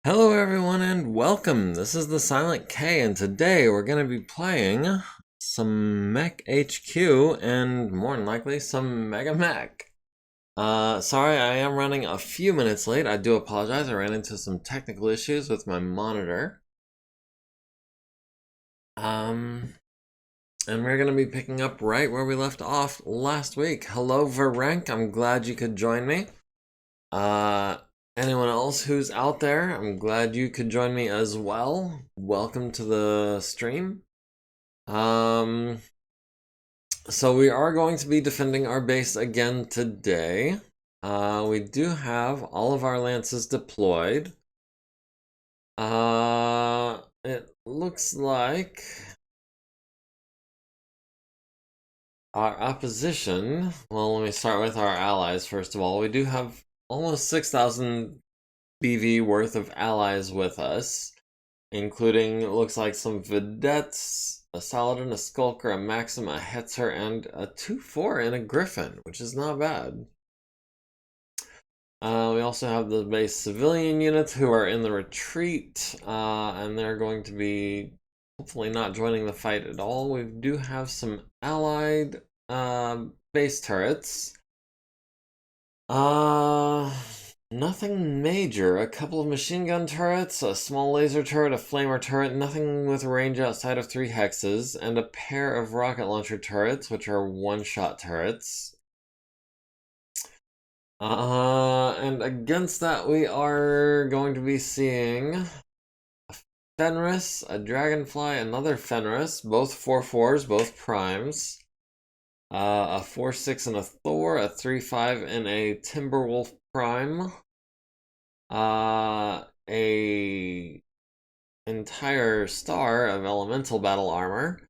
Hello everyone and welcome. This is the Silent K and today we're going to be playing some MekHQ and more than likely some MegaMek. Sorry I am running a few minutes late. I do apologize. I ran into some technical issues with my monitor. And we're going to be picking up right where we left off last week. Hello Varenk, I'm glad you could join me. Anyone else who's out there, I'm glad you could join me as well. Welcome to the stream. So we are going to be defending our base again today. We do have all of our lances deployed. It looks like our opposition, well, let me start with our allies first of all. We do have almost 6,000 BV worth of allies with us, including, it looks like, some Vedettes, a Saladin, a Skulker, a Maxim, a Hetzer, and a 2-4 and a Griffin, which is not bad. We also have the base civilian units who are in the retreat, and they're going to be hopefully not joining the fight at all. We do have some allied base turrets. Nothing major. A couple of machine gun turrets, a small laser turret, a flamer turret, nothing with range outside of 3 hexes, and a pair of rocket launcher turrets, which are one-shot turrets. And against that we are going to be seeing a Fenris, a Dragonfly, another Fenris, both 4-4s, both primes. A 4-6 and a Thor, a 3-5 and a Timberwolf Prime. A entire star of elemental battle armor,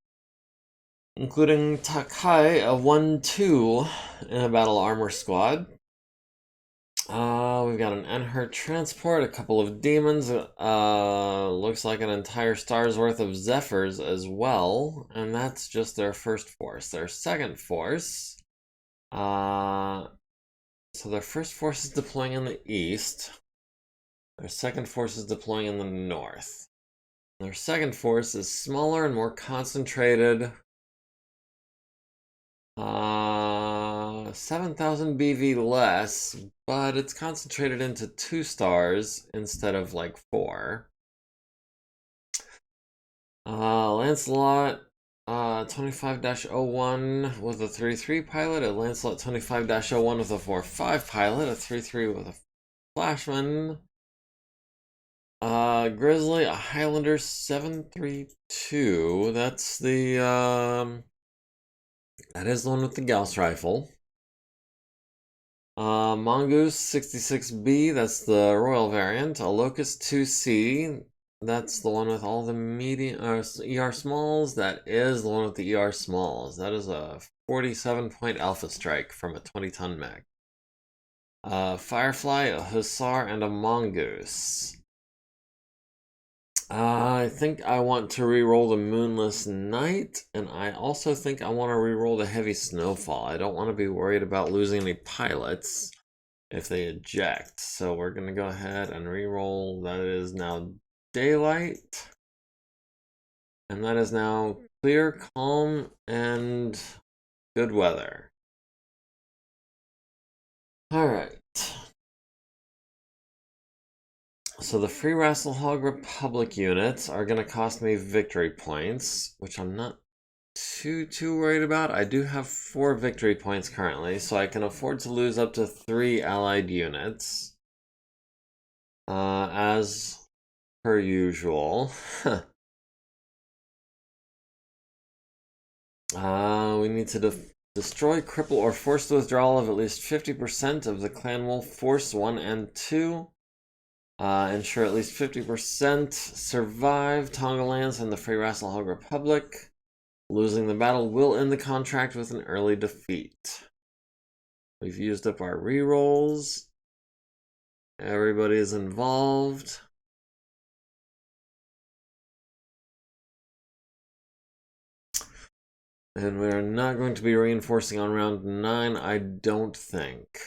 including Takai, a 1-2 in a battle armor squad. We've got an Enher transport, a couple of demons, looks like an entire star's worth of Zephyrs as well, and that's just their first force. Their second force, so their first force is deploying in the east. Their second force is deploying in the north. Their second force is smaller and more concentrated. 7,000 BV less, but it's concentrated into 2 stars instead of like 4. Lancelot 25-01 with a 3-3 pilot, a Lancelot 25-01 with a 4-5 pilot, a 3-3 with a Flashman. Grizzly, a Highlander 732. That's the that is the one with the Gauss rifle. Mongoose 66B, that's the Royal variant. A Locust 2C, that's the one with all the medium ER smalls. That is the one with the ER smalls. That is a 47-point Alpha Strike from a 20-ton mech. Firefly, a Hussar, and a Mongoose. I think I want to re-roll the Moonless Night, and I also think I want to re-roll the Heavy Snowfall. I don't want to be worried about losing any pilots if they eject. So we're going to go ahead and re-roll. That is now Daylight. And that is now Clear, Calm, and Good Weather. Alright. So the Free Rasselhog Republic units are going to cost me victory points, which I'm not too worried about. I do have 4 victory points currently, so I can afford to lose up to 3 allied units. As per usual. We need to destroy, cripple, or force the withdrawal of at least 50% of the Clan Wolf Force 1 and 2. Ensure at least 50% survive Tonga lands and the Free Rasselhog Republic. Losing the battle will end the contract with an early defeat. We've used up our rerolls. Everybody is involved. And we're not going to be reinforcing on round 9, I don't think.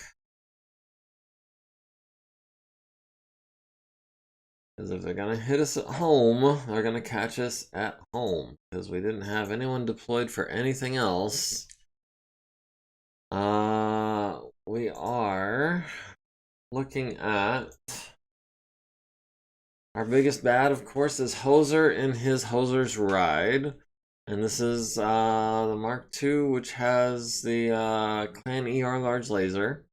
Because if they're gonna hit us at home, they're gonna catch us at home. Because we didn't have anyone deployed for anything else. We are looking at our biggest bad, of course, is Hoser in his Hoser's Ride. And this is the Mark II, which has the Clan ER Large Laser.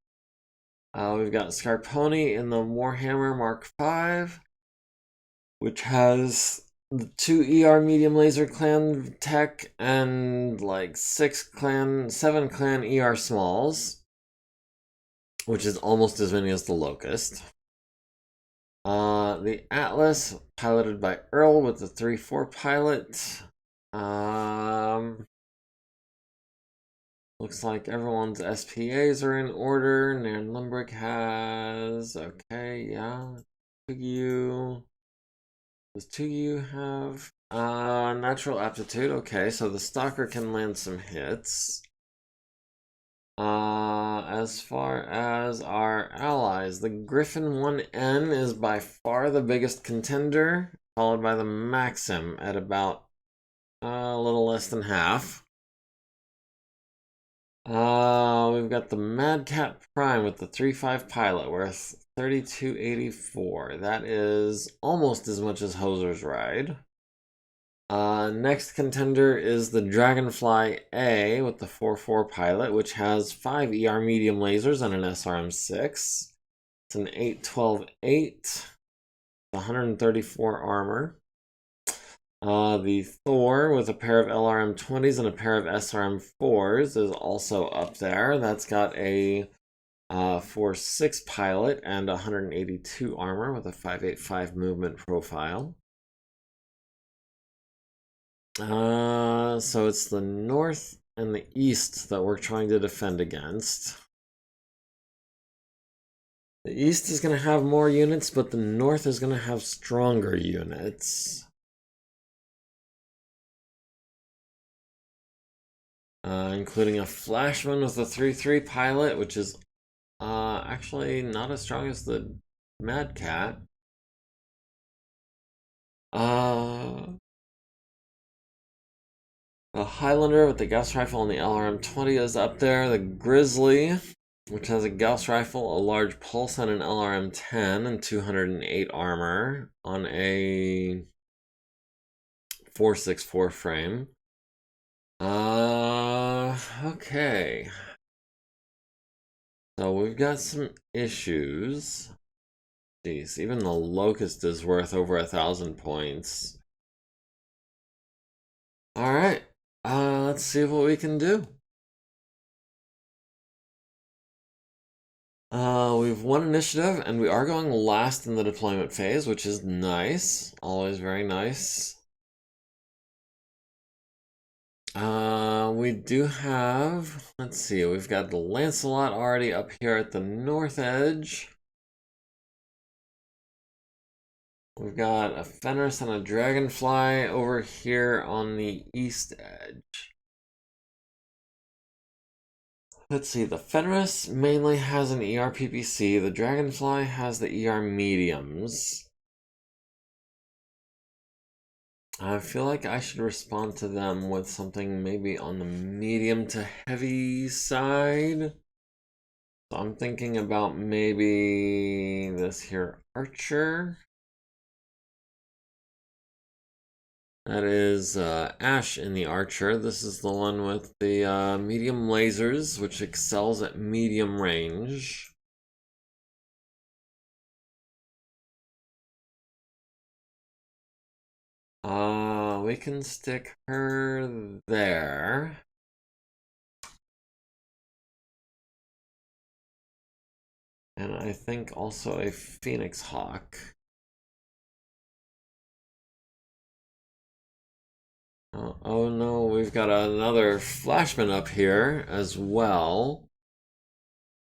We've got Scarponi in the Warhammer Mark V, which has the 2 ER Medium Laser Clan Tech and like 7 Clan ER Smalls, which is almost as many as the Locust. The Atlas, piloted by Earl with the 3-4 pilot. Looks like everyone's SPAs are in order. Nairn Limbrick has... Okay, yeah. Tugu. Does Tugu have... Natural Aptitude. Okay, so the Stalker can land some hits. As far as our allies, the Griffin 1N is by far the biggest contender, followed by the Maxim at about a little less than half. We've got the Madcat Prime with the 3-5 pilot worth 3284. That is almost as much as Hoser's Ride. Next contender is the Dragonfly A with the 4-4 pilot, which has 5 ER medium lasers and an SRM-6. It's an 8-12-8, 134 armor. The Thor with a pair of LRM-20s and a pair of SRM-4s is also up there. That's got a 4-6 pilot and 182 armor with a 585 movement profile. So it's the north and the east that we're trying to defend against. The east is going to have more units, but the north is going to have stronger units. Including a Flashman with a 3-3 pilot, which is actually not as strong as the Mad Cat. The Highlander with the Gauss Rifle and the LRM-20 is up there. The Grizzly, which has a Gauss Rifle, a large pulse, and an LRM-10 and 208 armor on a 464 frame. Okay. So we've got some issues. Jeez, even the Locust is worth over 1,000 points. Alright, let's see what we can do. We've won initiative, and we are going last in the deployment phase, which is nice. Always very nice. We do have, let's see, we've got the Lancelot already up here at the north edge. We've got a Fenris and a Dragonfly over here on the east edge. Let's see, the Fenris mainly has an ER PPC, the Dragonfly has the ER mediums. I feel like I should respond to them with something maybe on the medium to heavy side. So I'm thinking about maybe this here Archer. That is Ash in the Archer. This is the one with the medium lasers, which excels at medium range. We can stick her there. And I think also a Phoenix Hawk. Oh no, we've got another Flashman up here as well.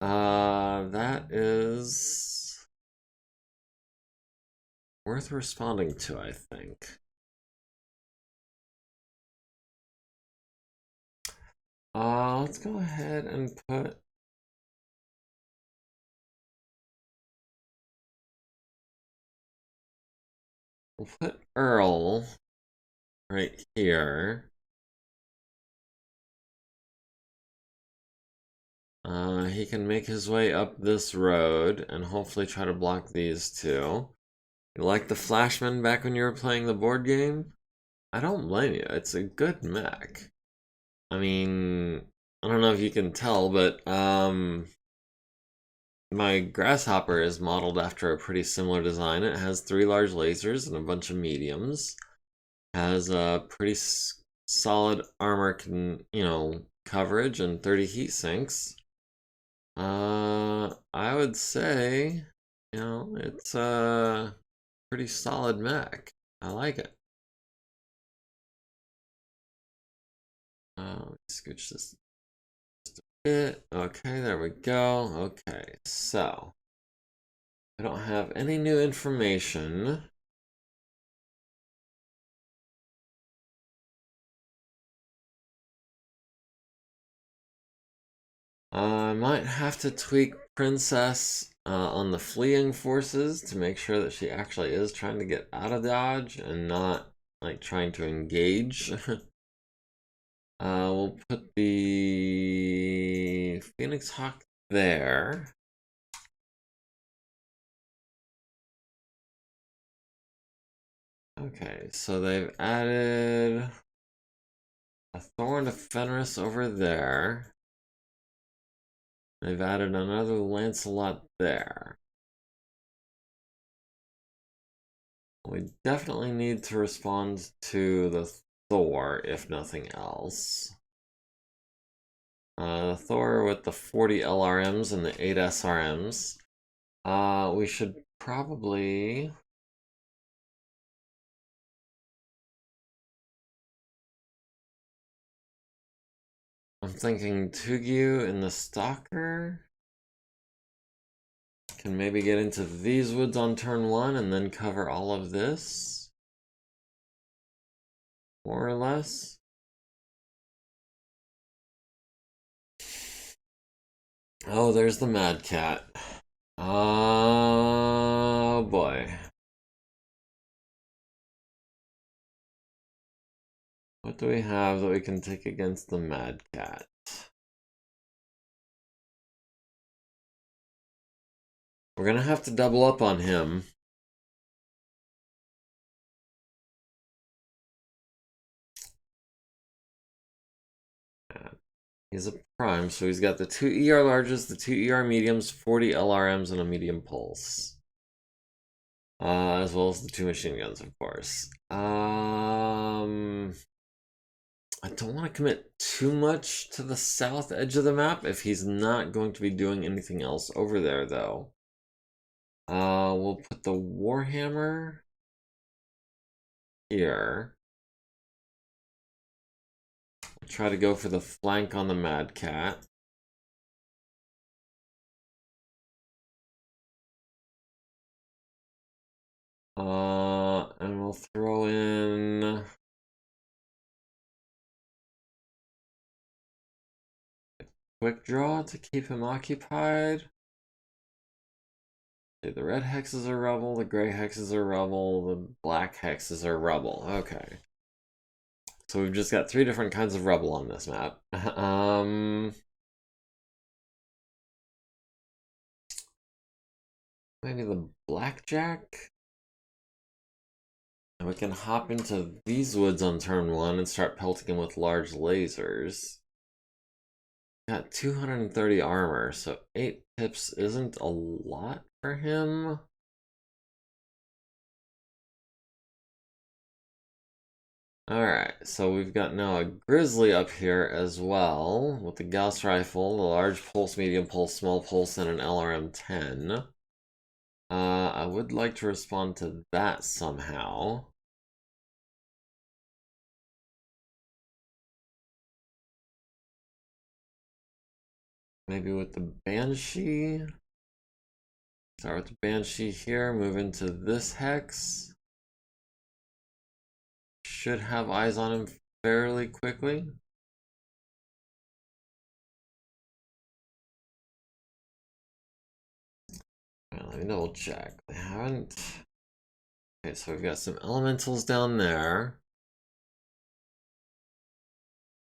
That is worth responding to, I think. Let's go ahead and put... we'll put Earl right here. He can make his way up this road and hopefully try to block these two. You like the Flashman back when you were playing the board game? I don't blame you. It's a good mech. I mean, I don't know if you can tell, but my Grasshopper is modeled after a pretty similar design. It has 3 large lasers and a bunch of mediums. Has a pretty solid armor, coverage and 30 heat sinks. I would say, it's a pretty solid mech. I like it. Scooch this just a bit. Okay, there we go. Okay, so I don't have any new information. I might have to tweak Princess on the fleeing forces to make sure that she actually is trying to get out of dodge and not like trying to engage. We'll put the Phoenix Hawk there. Okay, so they've added a Thorn of Fenris over there. They've added another Lancelot there. We definitely need to respond to the Thor, if nothing else. The Thor with the 40 LRMs and the 8 SRMs. We should probably... I'm thinking Tugyu in the Stalker. Can maybe get into these woods on turn 1 and then cover all of this. More or less. Oh, there's the Mad Cat. Oh boy. What do we have that we can take against the Mad Cat? We're gonna have to double up on him. He's a prime, so he's got the 2 ER larges, the 2 ER mediums, 40 LRMs, and a medium pulse. As well as the 2 machine guns, of course. I don't want to commit too much to the south edge of the map if he's not going to be doing anything else over there, though. We'll put the Warhammer here. We'll try to go for the flank on the Mad Cat. And we'll throw in quick draw to keep him occupied. The red hexes are rubble, the gray hexes are rubble, the black hexes are rubble. Okay. So we've just got 3 different kinds of rubble on this map. Maybe the blackjack? And we can hop into these woods on turn 1 and start pelting him with large lasers. Got 230 armor, so 8 pips isn't a lot for him. Alright, so we've got now a Grizzly up here as well, with the Gauss Rifle, the large pulse, medium pulse, small pulse, and an LRM-10. I would like to respond to that somehow. Maybe with the Banshee. Start with the Banshee here, move into this hex. Should have eyes on him fairly quickly. Let me double check. They haven't Okay, so we've got some elementals down there.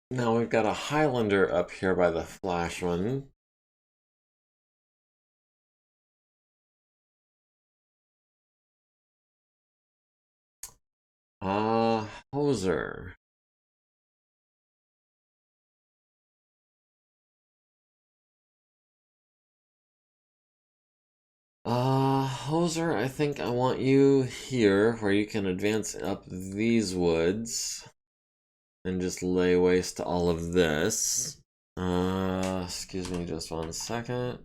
Now we've got a Highlander up here by the Flashman. Hoser. Hoser, I think I want you here where you can advance up these woods and just lay waste to all of this. Excuse me just one second.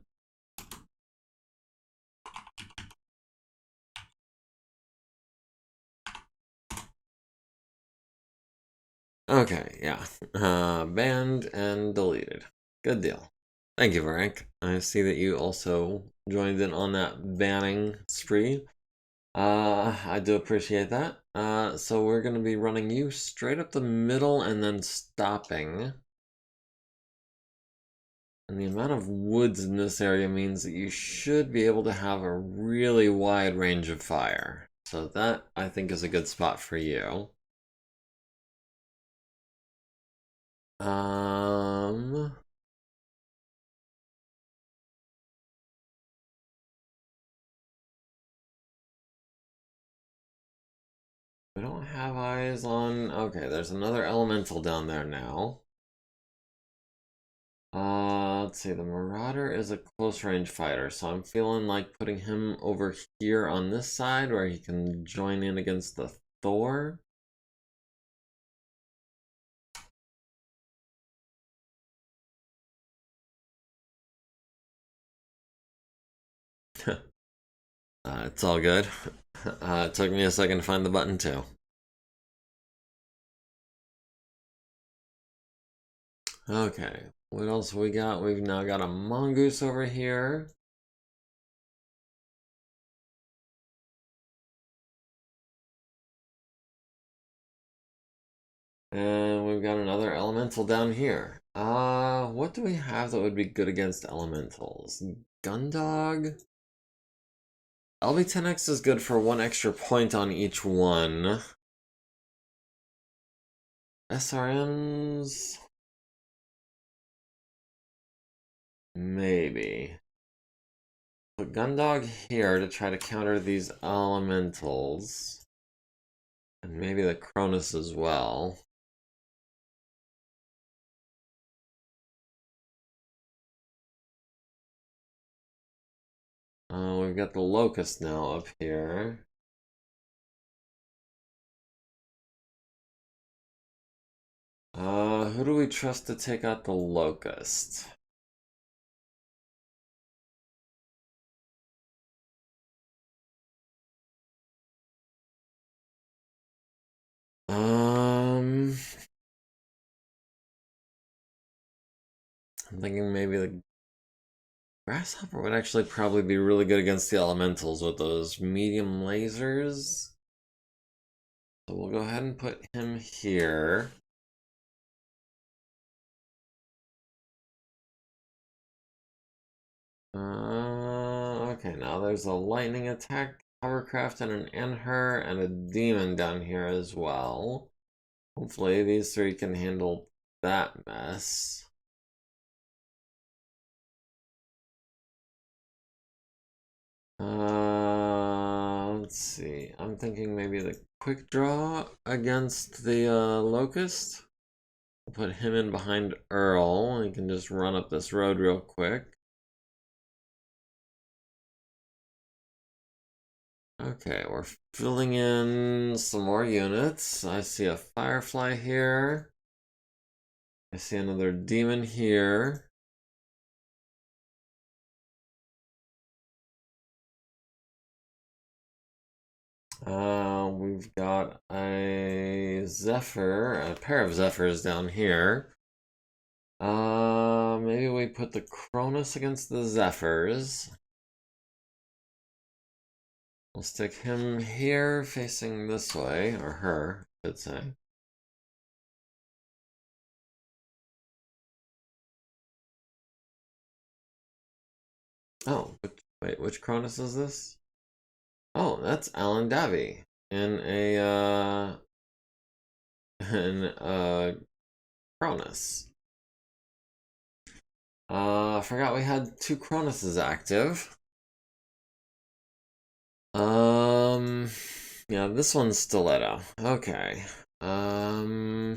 Okay, yeah. Banned and deleted. Good deal. Thank you, Varank. I see that you also joined in on that banning spree. I do appreciate that. So we're going to be running you straight up the middle and then stopping. And the amount of woods in this area means that you should be able to have a really wide range of fire. So that, I think, is a good spot for you. We don't have eyes on... Okay, there's another elemental down there now. Let's see, the Marauder is a close range fighter, so I'm feeling like putting him over here on this side where he can join in against the Thor. It's all good. It took me a second to find the button too. Okay, what else we got? We've now got a mongoose over here. And we've got another elemental down here. What do we have that would be good against elementals? Gundog? LB10X is good for 1 extra point on each one. SRMs? Maybe. Put Gundog here to try to counter these elementals. And maybe the Cronus as well. We've got the Locust now up here. Who do we trust to take out the Locust? I'm thinking maybe the Grasshopper would actually probably be really good against the elementals with those medium lasers. So we'll go ahead and put him here. Okay, now there's a lightning attack, hovercraft, and an Enher, and a demon down here as well. Hopefully these three can handle that mess. Let's see. I'm thinking maybe the quick draw against the Locust. I'll put him in behind Earl. He can just run up this road real quick. Okay, we're filling in some more units. I see a Firefly here. I see another demon here. We've got a Zephyr, a pair of Zephyrs down here. Maybe we put the Cronus against the Zephyrs. We'll stick him here facing this way, or her, I should say. Oh, wait, which Cronus is this? Oh, that's Alan Davy. in a Cronus. I forgot we had 2 Cronuses active. Yeah, this one's Stiletto. Okay. What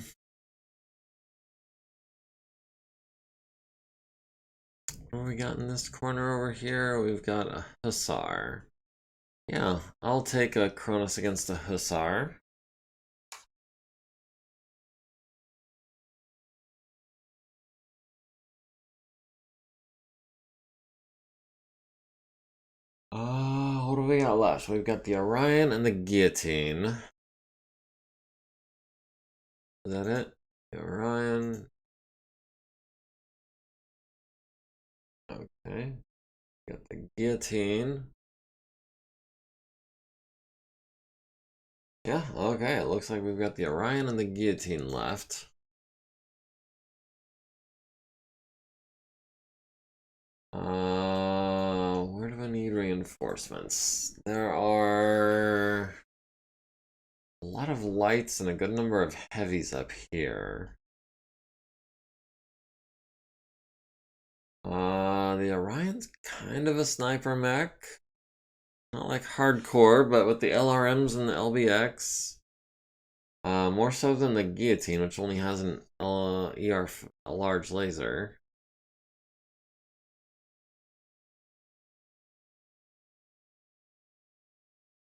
do we got in this corner over here? We've got a Hussar. Yeah, I'll take a Cronus against a Hussar. What do we got left? We've got the Orion and the Guillotine. Is that it? The Orion. Okay. Got the Guillotine. Yeah, okay. It looks like we've got the Orion and the Guillotine left. Where do I need reinforcements? There are a lot of lights and a good number of heavies up here. The Orion's kind of a sniper mech. Not like hardcore, but with the LRMs and the LBX. More so than the Guillotine, which only has an ER, a large laser.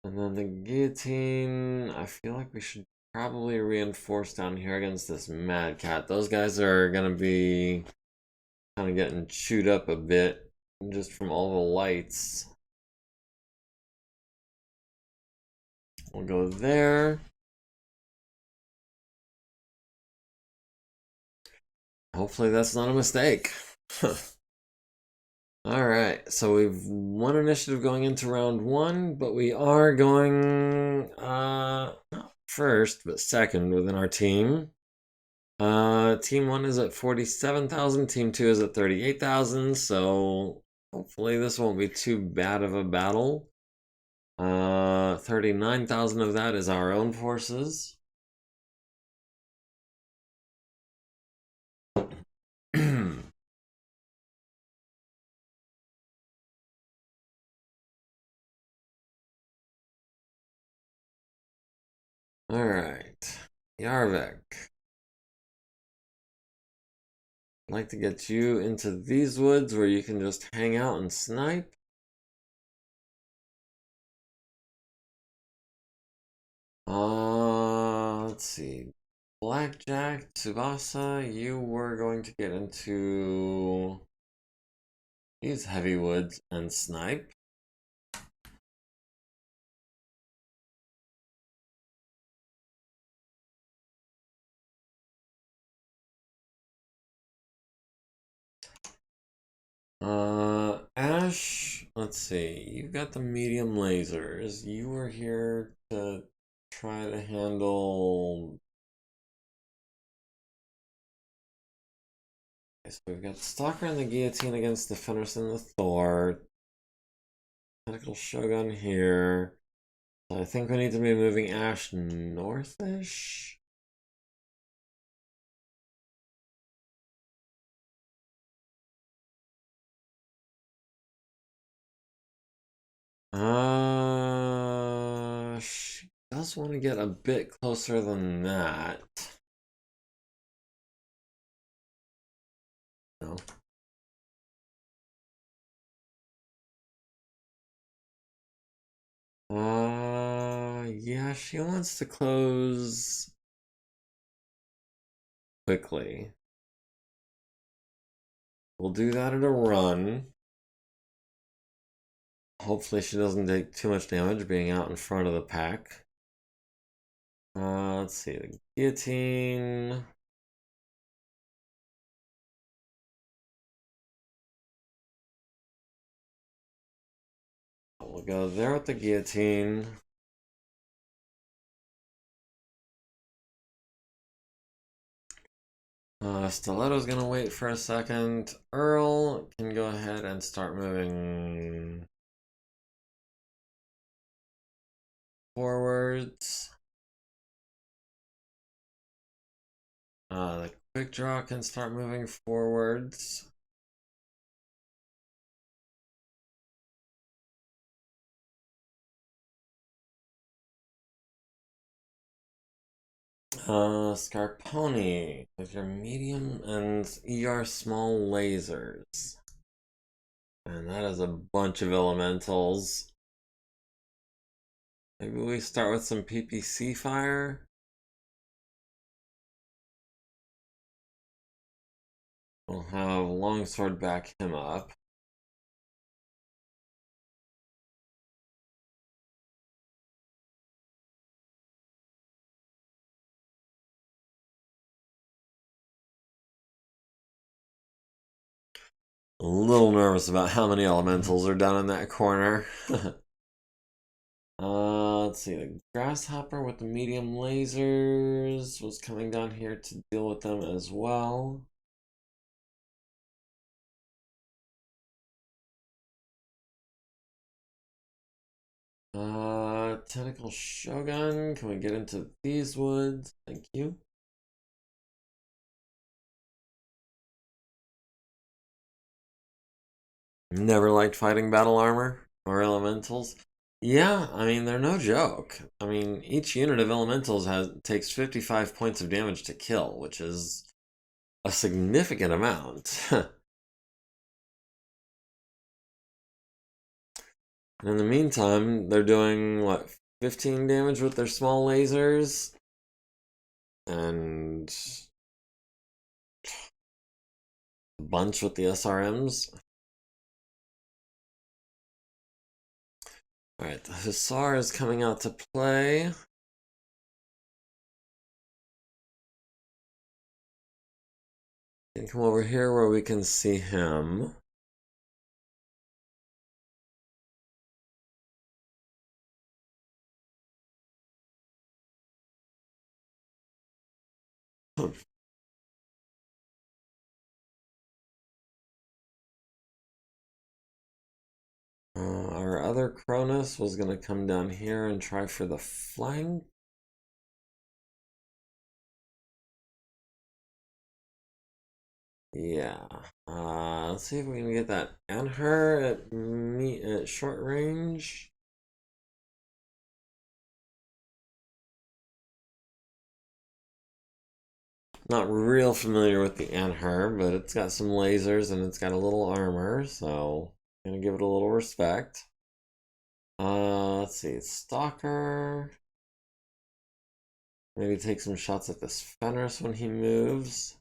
And then the Guillotine, I feel like we should probably reinforce down here against this Mad Cat. Those guys are gonna be kind of getting chewed up a bit just from all the lights. We'll go there. Hopefully that's not a mistake. Alright, so we've won initiative going into round 1, but we are going, not first, but second within our team. Team 1 is at 47,000, Team 2 is at 38,000, so hopefully this won't be too bad of a battle. 39,000 of that is our own forces. Alright, Yarvik. I'd like to get you into these woods where you can just hang out and snipe. Let's see. Blackjack, Tsubasa, you were going to get into these heavy woods and snipe. Ash, let's see. You've got the medium lasers. You were here to try to handle. Okay, so we've got Stalker and the Guillotine against the Fenris and the Thor. Tentacle Shogun here. So I think we need to be moving Ash northish. She does want to get a bit closer than that. No. Yeah, she wants to close quickly. We'll do that at a run. Hopefully she doesn't take too much damage being out in front of the pack. Let's see, the Guillotine. We'll go there with the Guillotine. Stiletto's gonna wait for a second. Earl can go ahead and start moving. forwards. The quick draw can start moving forwards. Scarponi with your medium and ER small lasers. And that is a bunch of elementals. Maybe we start with some PPC fire. We'll have Longsword back him up. A little nervous about how many elementals are down in that corner. Let's see, the Grasshopper with the medium lasers was coming down here to deal with them as well. Tentacle Shogun, can we get into these woods? Thank you. Never liked fighting battle armor or elementals. Yeah, I mean, they're no joke. I mean, each unit of elementals takes 55 points of damage to kill, which is a significant amount. And in the meantime, they're doing, what, 15 damage with their small lasers? And a bunch with the SRMs? Alright, the Hussar is coming out to play. Can come over here where we can see him. Our other Cronus was going to come down here and try for the flank. Yeah. Let's see if we can get that and her at short range. Not real familiar with the Anher, but it's got some lasers and it's got a little armor, so I'm gonna give it a little respect. Let's see, Stalker. Maybe take some shots at this Fenris when he moves.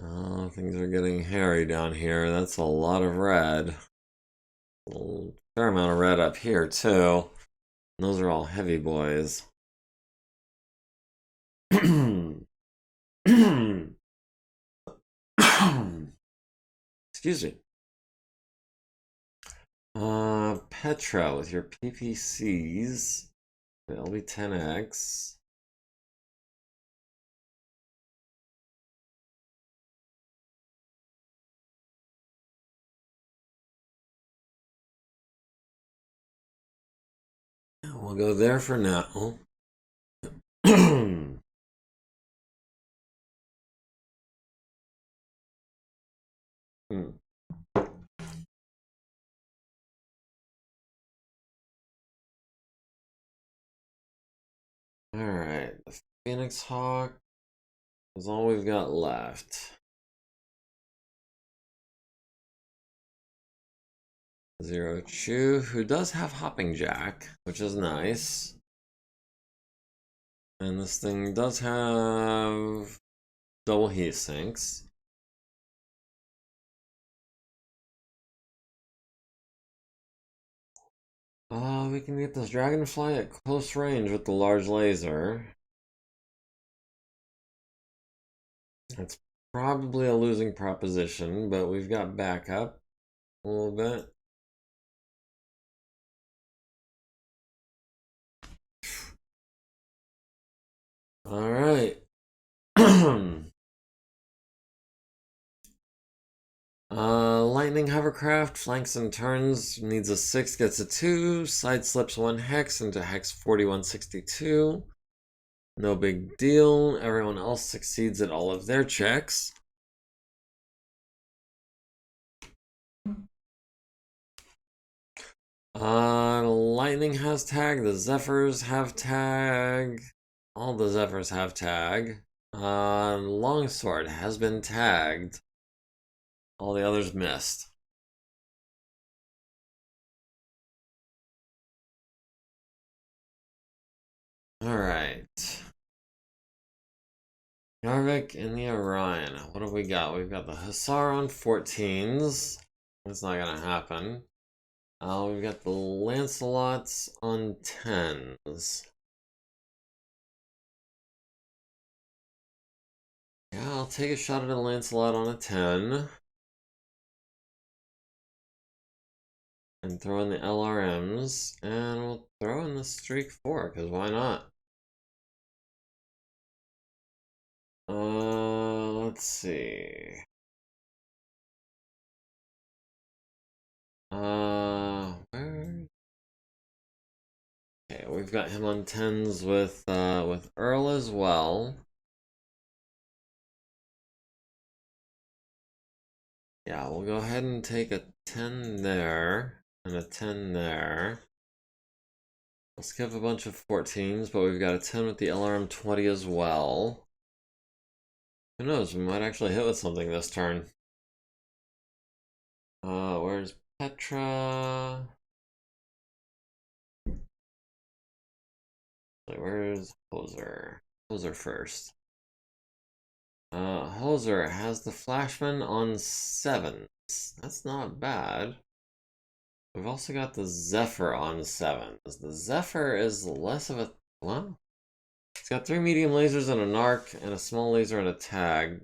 Oh, things are getting hairy down here. That's a lot of red. A fair amount of red up here, too. And those are all heavy boys. Excuse me. Petra with your PPCs. LB10X. We'll go there for now. Alright, the Phoenix Hawk is all we've got left. Zero Chew, who does have Hopping Jack, which is nice. And this thing does have double heat sinks. We can get this Dragonfly at close range with the large laser. It's probably a losing proposition, but we've got backup a little bit. All right. Lightning hovercraft flanks and turns, needs a 6, gets a 2, side slips 1 hex into hex 4162. No big deal. Everyone else succeeds at all of their checks. Lightning has tag, the Zephyrs have tag. All the Zephyrs have tag. Longsword has been tagged. All the others missed. Alright. Yarvik and the Orion. What have we got? We've got the Hussar on 14s. That's not gonna happen. We've got the Lancelots on 10s. Yeah, I'll take a shot at a Lancelot on a 10. And throw in the LRMs. And we'll throw in the Streak 4, because why not? Let's see. Where? Okay, we've got him on 10s with Earl as well. Yeah, we'll go ahead and take a 10 there and a 10 there. We'll skip a bunch of 14s, but we've got a 10 with the LRM 20 as well. Who knows, we might actually hit with something this turn. Where's Petra? Where's Hoser? Hoser first. Hoser has the Flashman on 7s. That's not bad. We've also got the Zephyr on 7s. The Zephyr is less of a... well, it's got 3 medium lasers and an arc, and a small laser and a tag.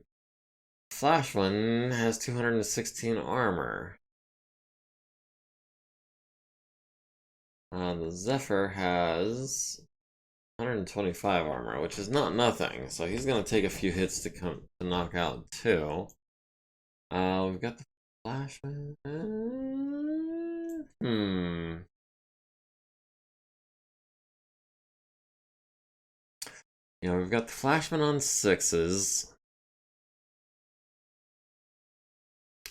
Flashman has 216 armor. The Zephyr has 125 armor, which is not nothing. So he's gonna take a few hits to knock out too. We've got the Flashman. Yeah, we've got the Flashman on 6s.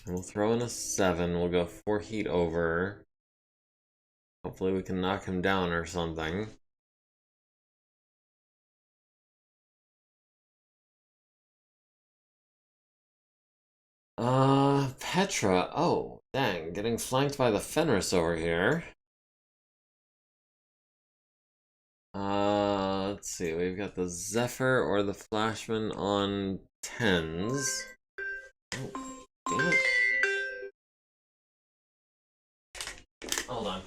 And we'll throw in a 7. We'll go 4 heat over. Hopefully we can knock him down or something. Petra. Oh, dang. Getting flanked by the Fenris over here. Let's see. We've got the Zephyr or the Flashman on 10s. Oh, damn it. Hold on.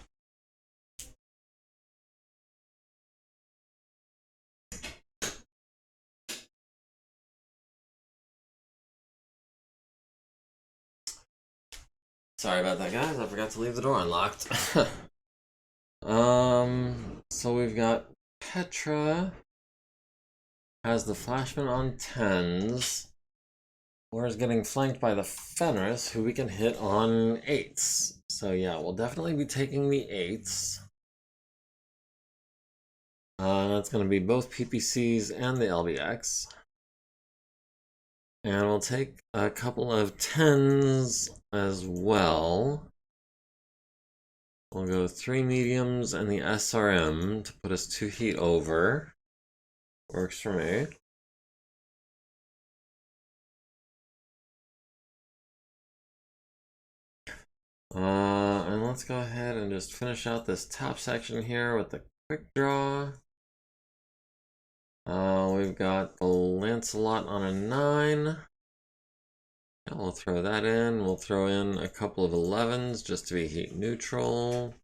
Sorry about that, guys. I forgot to leave the door unlocked. So we've got Petra has the Flashman on 10s. Or is getting flanked by the Fenris, who we can hit on 8s. So yeah, we'll definitely be taking the 8s. That's going to be both PPCs and the LBX. And we'll take a couple of 10s as well. We'll go 3 mediums and the SRM to put us 2 heat over. Works for me. And let's go ahead and just finish out this top section here with the quick draw. We've got the Lancelot on a 9. And we'll throw that in. We'll throw in a couple of 11s just to be heat neutral.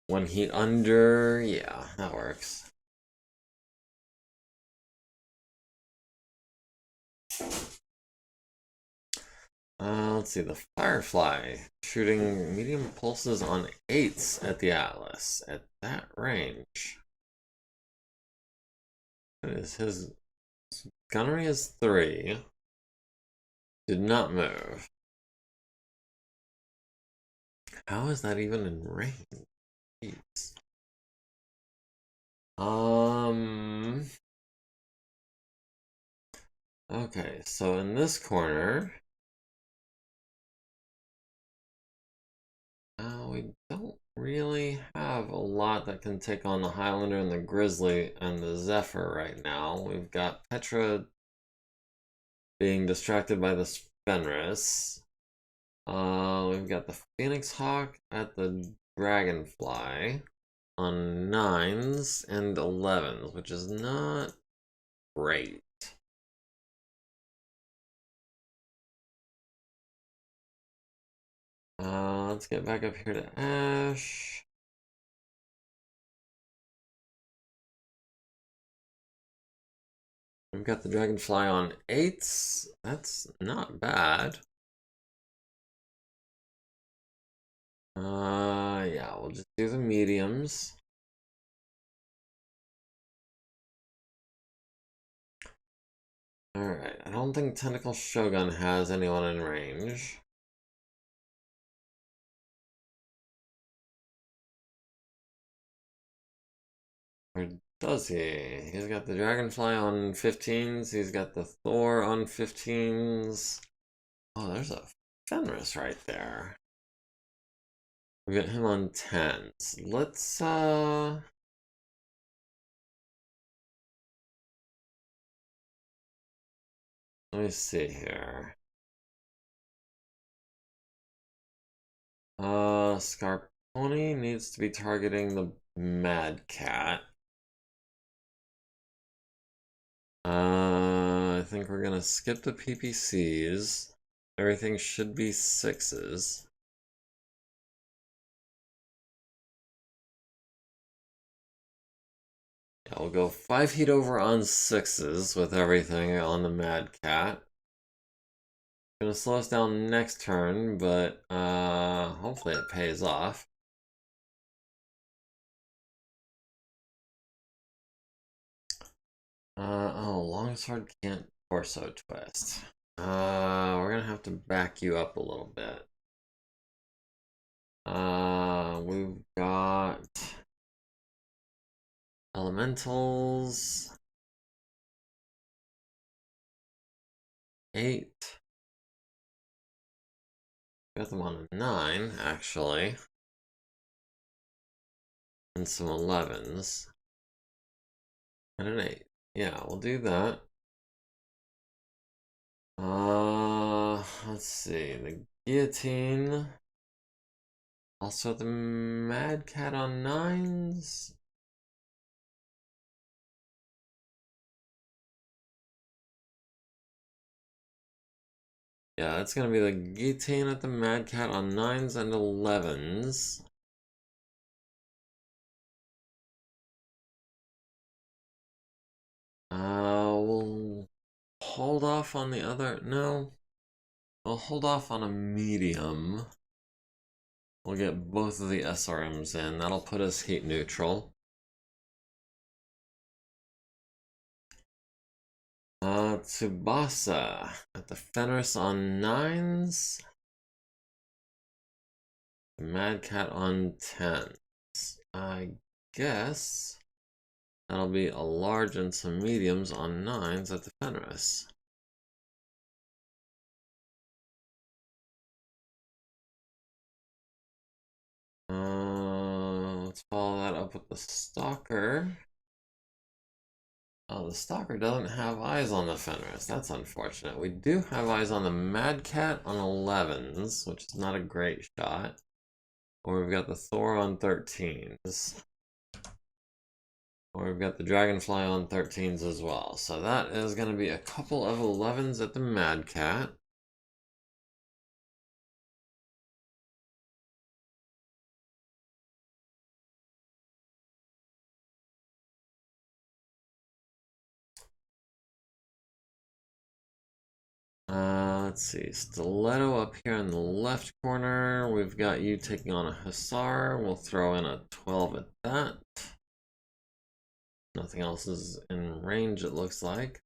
1 heat under. Yeah, that works. Let's see, the Firefly shooting medium pulses on 8s at the Atlas at that range. What is his gunnery is 3. Did not move. How is that even in range? Jeez. Okay, so in this corner, we don't really have a lot that can take on the Highlander and the Grizzly and the Zephyr right now. We've got Petra being distracted by the Fenris. We've got the Phoenix Hawk at the Dragonfly on 9s and 11s, which is not great. Let's get back up here to Ash. We've got the Dragonfly on 8s. That's not bad. Yeah, we'll just do the mediums. Alright, I don't think Tentacle Shogun has anyone in range. Or does he? He's got the Dragonfly on 15s, he's got the Thor on 15s. Oh, there's a Fenris right there. We got him on 10s. Let's, let me see here. Scarponi needs to be targeting the Mad Cat. I think we're gonna skip the PPCs. Everything should be 6s. Yeah, we'll go 5 heat over on 6s with everything on the Mad Cat. Gonna slow us down next turn, but hopefully it pays off. Oh, longsword can't torso twist. We're gonna have to back you up a little bit. We've got elementals. 8. Got them on a 9, actually. And some 11s. And an 8. Yeah, we'll do that. Let's see. The guillotine. Also the Mad Cat on 9s. Yeah, it's gonna be the guillotine at the Mad Cat on 9s and 11s. We'll hold off on the other. No, we'll hold off on a medium. We'll get both of the SRMs in. That'll put us heat neutral. Tsubasa at the Fenris on 9s. Mad Cat on 10s. I guess that'll be a large and some mediums on 9s at the Fenris. Let's follow that up with the Stalker. Oh, the Stalker doesn't have eyes on the Fenris. That's unfortunate. We do have eyes on the Mad Cat on 11s, which is not a great shot. Or we've got the Thor on 13s. Or we've got the Dragonfly on 13s as well. So that is going to be a couple of 11s at the Mad Cat. Let's see, Stiletto up here in the left corner. We've got you taking on a Hussar. We'll throw in a 12 at that. Nothing else is in range, it looks like.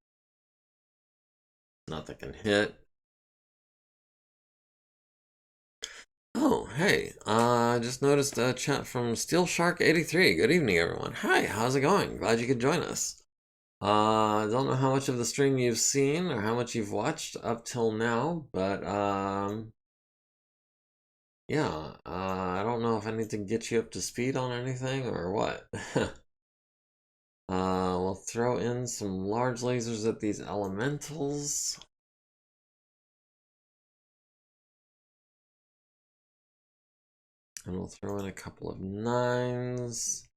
Nothing can hit. Oh, hey, I just noticed a chat from Steel Shark 83. Good evening, everyone. Hi, how's it going? Glad you could join us. I don't know how much of the stream you've seen or how much you've watched up till now, but yeah, I don't know if I need to get you up to speed on anything or what. We'll throw in some large lasers at these elementals. And we'll throw in a couple of 9s.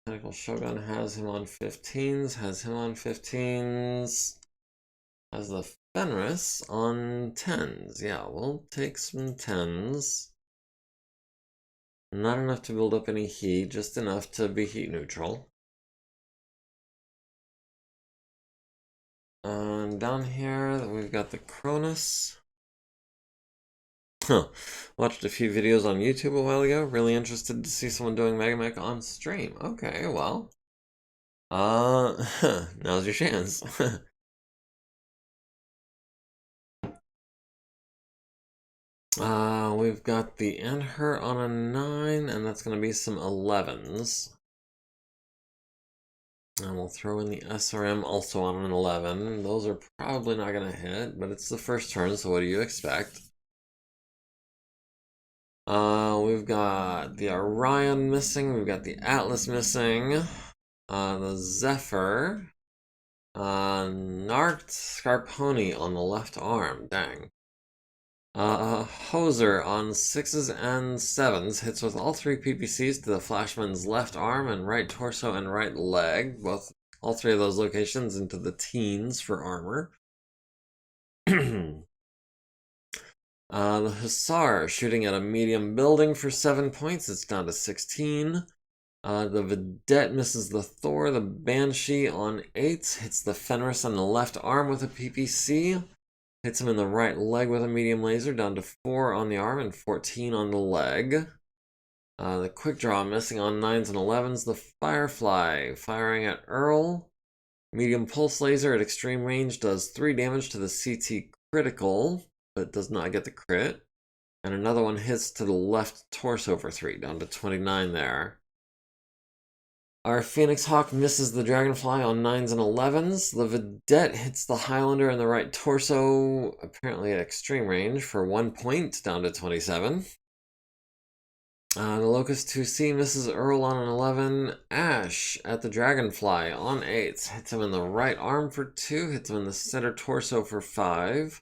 Tentacle Shogun has him on 15s, has him on 15s. Has the Fenris on 10s. Yeah, we'll take some 10s. Not enough to build up any heat, just enough to be heat neutral. And down here, we've got the Cronus. Huh. Watched a few videos on YouTube a while ago. Really interested to see someone doing MegaMek on stream. Okay, well. Now's your chance. We've got the and her on a 9, and that's going to be some 11s. And we'll throw in the SRM also on an 11. Those are probably not going to hit, but it's the first turn, so what do you expect? We've got the Orion missing, we've got the Atlas missing, the Zephyr, Narked Scarponi on the left arm, dang. Hoser on 6s and 7s hits with all 3 PPCs to the Flashman's left arm and right torso and right leg, all 3 of those locations into the teens for armor. The Hussar shooting at a medium building for 7 points. It's down to 16. The Vedette misses the Thor. The Banshee on 8s hits the Fenris on the left arm with a PPC. Hits him in the right leg with a medium laser, down to 4 on the arm and 14 on the leg. The Quick Draw missing on 9s and 11s. The Firefly firing at Earl. Medium pulse laser at extreme range does 3 damage to the CT critical, but does not get the crit. And another one hits to the left torso for 3, down to 29 there. Our Phoenix Hawk misses the Dragonfly on 9s and 11s. The Vedette hits the Highlander in the right torso, apparently at extreme range, for 1 point, down to 27. The Locust 2C misses Earl on an 11. Ash at the Dragonfly on 8s. Hits him in the right arm for 2. Hits him in the center torso for 5.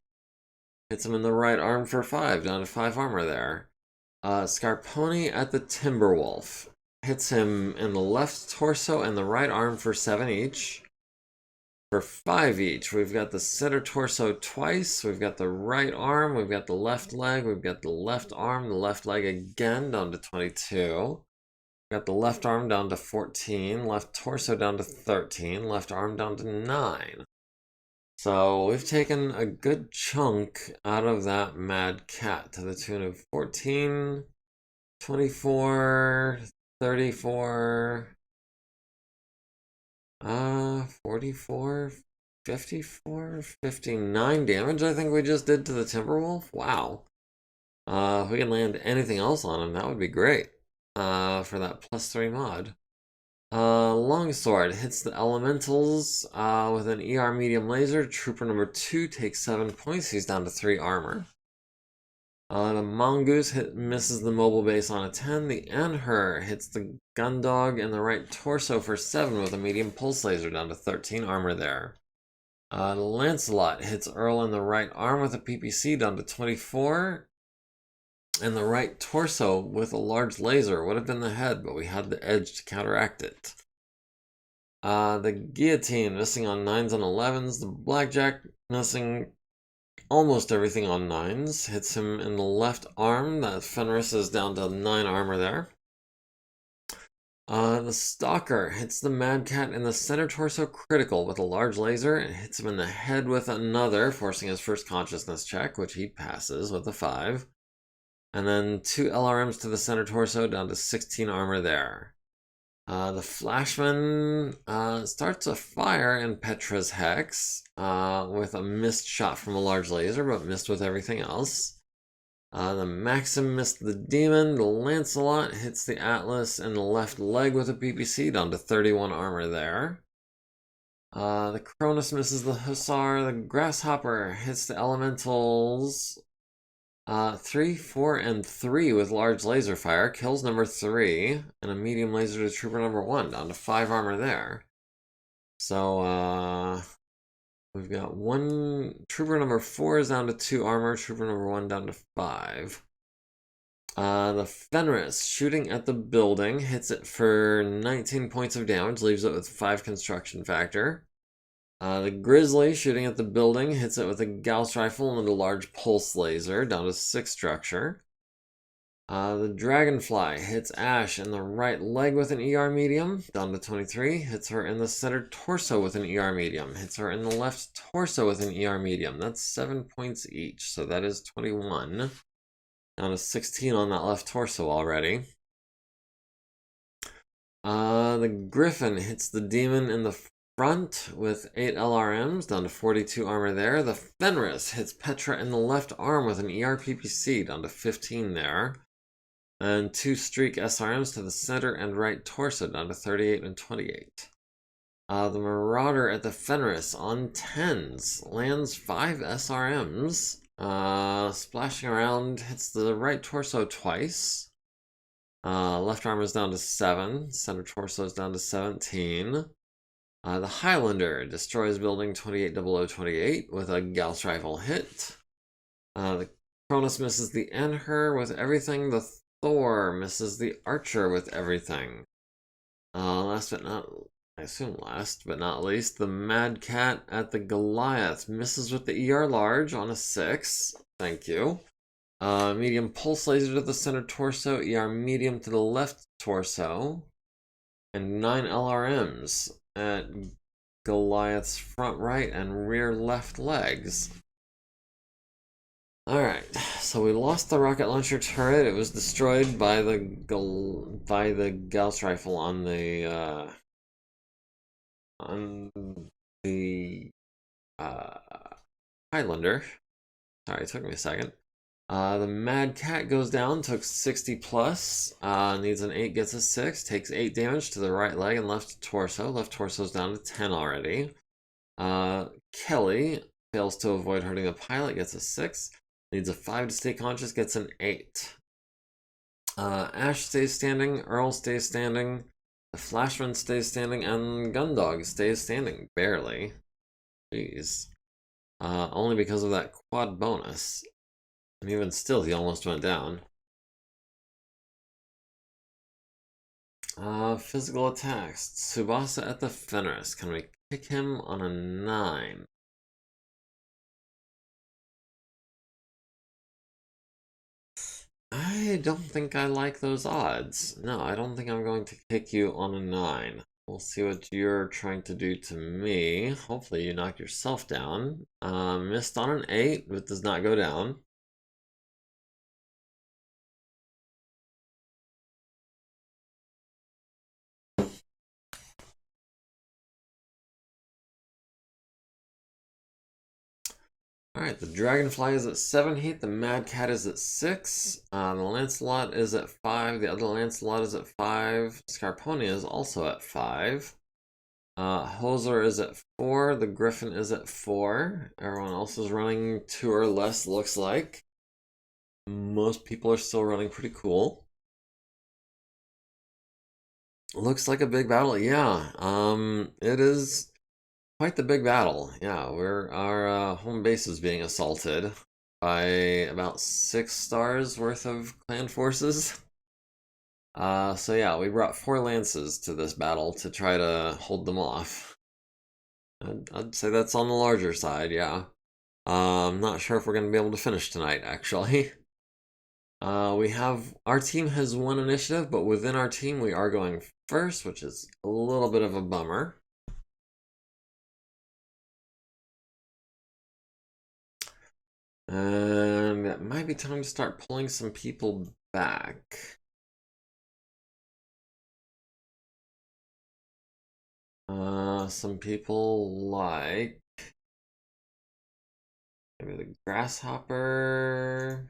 Hits him in the right arm for 5. Down to 5 armor there. Scarponi at the Timberwolf. Hits him in the left torso and the right arm for 7 each. For 5 each, we've got the center torso twice, we've got the right arm, we've got the left leg, we've got the left arm, the left leg again down to 22. We've got the left arm down to 14, left torso down to 13, left arm down to 9. So we've taken a good chunk out of that Mad Cat to the tune of 14, 24, 34, 44, 54, 59 damage I think we just did to the Timberwolf. Wow. If we can land anything else on him, that would be great. For that +3 mod. Longsword hits the Elementals with an ER medium laser. Trooper number 2 takes 7 points. He's down to 3 armor. The Mongoose misses the mobile base on a 10. The Anher hits the Gundog in the right torso for 7 with a medium pulse laser, down to 13 armor there. The Lancelot hits Earl in the right arm with a PPC, down to 24. And the right torso with a large laser. Would have been the head, but we had the edge to counteract it. The Guillotine missing on 9s and 11s. The Blackjack missing almost everything on 9s. Hits him in the left arm. That Fenris is down to 9 armor there. The Stalker hits the Mad Cat in the center torso critical with a large laser and hits him in the head with another, forcing his first consciousness check, which he passes with a 5. And then 2 LRMs to the center torso, down to 16 armor there. The Flashman starts a fire in Petra's Hex with a missed shot from a large laser, but missed with everything else. The Maxim missed the Demon. The Lancelot hits the Atlas in the left leg with a PPC, down to 31 armor there. The Cronus misses the Hussar. The Grasshopper hits the Elementals 3, 4, and 3 with large laser fire. Kills number 3. And a medium laser to Trooper number 1, down to 5 armor there. So, we've got Trooper number 4 is down to 2 armor, Trooper number 1 down to 5. The Fenris shooting at the building hits it for 19 points of damage, leaves it with 5 construction factor. The Grizzly shooting at the building hits it with a Gauss rifle and a large pulse laser, down to 6 structure. The Dragonfly hits Ash in the right leg with an ER medium, down to 23. Hits her in the center torso with an ER medium. Hits her in the left torso with an ER medium. That's 7 points each, so that is 21. Down to 16 on that left torso already. The Griffin hits the Demon in the front with 8 LRMs, down to 42 armor there. The Fenris hits Petra in the left arm with an ER PPC, down to 15 there. And 2 Streak SRMs to the center and right torso, down to 38 and 28. The Marauder at the Fenris on 10s lands 5 SRMs. Splashing around, hits the right torso twice. Left arm is down to 7. Center torso is down to 17. The Highlander destroys building 280028 with a Gauss rifle hit. The Cronus misses the Enher with everything. The Thor misses the Archer with everything. Last but not least, the Mad Cat at the Goliath misses with the ER large on a 6. Thank you. Medium pulse laser to the center torso, ER medium to the left torso, and 9 LRMs at Goliath's front right and rear left legs. Alright, so we lost the rocket launcher turret. It was destroyed by the Gauss rifle on the Highlander. Sorry, it took me a second. The Mad Cat goes down, took 60 plus, needs an 8, gets a 6, takes 8 damage to the right leg and left torso. Left torso's down to 10 already. Kelly fails to avoid hurting the pilot, gets a 6. Needs a 5 to stay conscious, gets an 8. Ash stays standing, Earl stays standing, the Flashman stays standing, and Gundog stays standing, barely. Jeez. Only because of that quad bonus. And even still, he almost went down. Physical attacks. Tsubasa at the Fenris. Can we kick him on a 9? I don't think I like those odds. No, I don't think I'm going to kick you on a 9. We'll see what you're trying to do to me. Hopefully you knock yourself down. Missed on an 8, but does not go down. Alright, the Dragonfly is at 7 heat, the Mad Cat is at 6, the Lancelot is at 5, the other Lancelot is at 5, Scarponia is also at 5, Hoser is at 4, the Griffin is at 4, everyone else is running 2 or less, looks like. Most people are still running pretty cool. Looks like a big battle, yeah, it is quite the big battle. Yeah, our home base is being assaulted by about 6 stars worth of clan forces. So yeah, we brought 4 lances to this battle to try to hold them off. I'd say that's on the larger side, yeah. I'm not sure if we're going to be able to finish tonight, actually. Our team has 1 initiative, but within our team we are going first, which is a little bit of a bummer. And it might be time to start pulling some people back. Some people like maybe the grasshopper.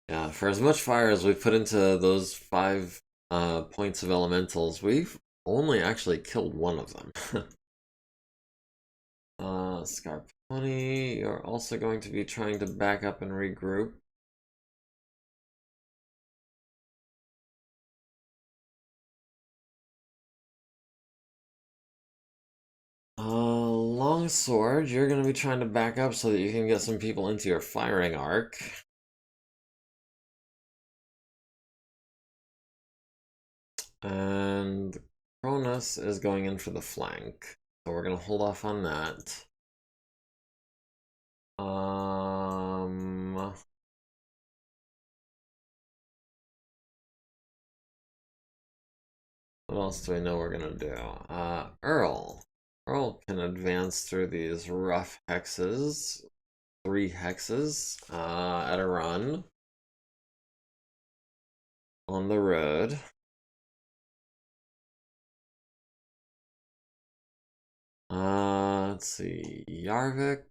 Yeah, for as much fire as we put into those 5 points of elementals, we've only actually killed one of them. Scarponi, you're also going to be trying to back up and regroup. Longsword, you're going to be trying to back up so that you can get some people into your firing arc. And Cronus is going in for the flank. So we're going to hold off on that. What else do we know we're going to do? Earl. Earl can advance through these rough hexes. 3 hexes at a run. On the road. Let's see. Yarvik.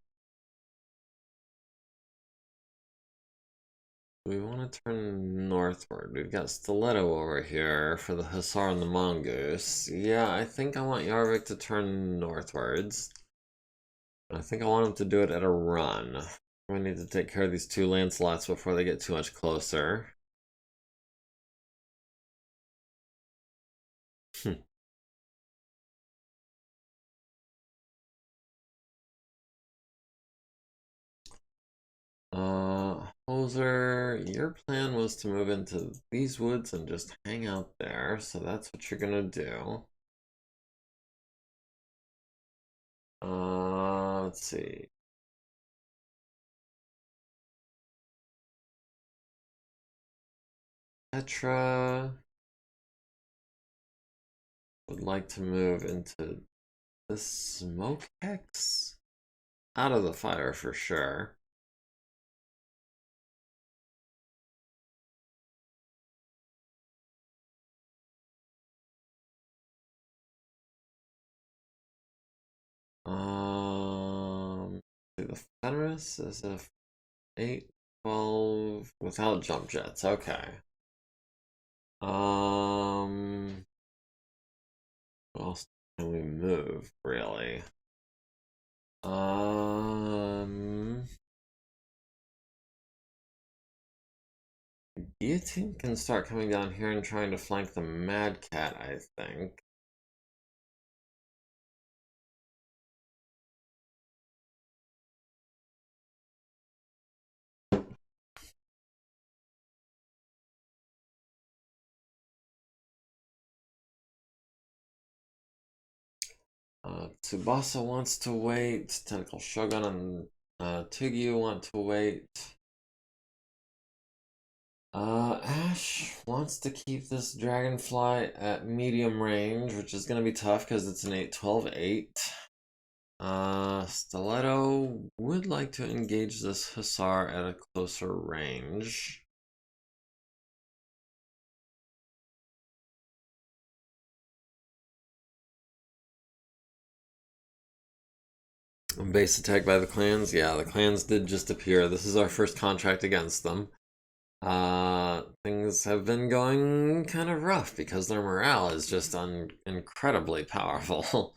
We want to turn northward. We've got Stiletto over here for the Hussar and the Mongoose. Yeah, I think I want Yarvik to turn northwards. I think I want him to do it at a run. We need to take care of these 2 Lancelots before they get too much closer. Hoser, your plan was to move into these woods and just hang out there, so that's what you're gonna do. Let's see. Petra would like to move into the smoke hex? Out of the fire for sure. The Fenris is a 8, 12 without jump jets. Okay. What else can we move, really? Guillotine can start coming down here and trying to flank the Mad Cat, I think. Tsubasa wants to wait. Tentacle Shogun and Tugyu want to wait. Ash wants to keep this Dragonfly at medium range, which is going to be tough because it's an 8-12-8. Stiletto would like to engage this Hussar at a closer range. Base attack by the clans? Yeah, the clans did just appear. This is our first contract against them. Things have been going kind of rough because their morale is just incredibly powerful.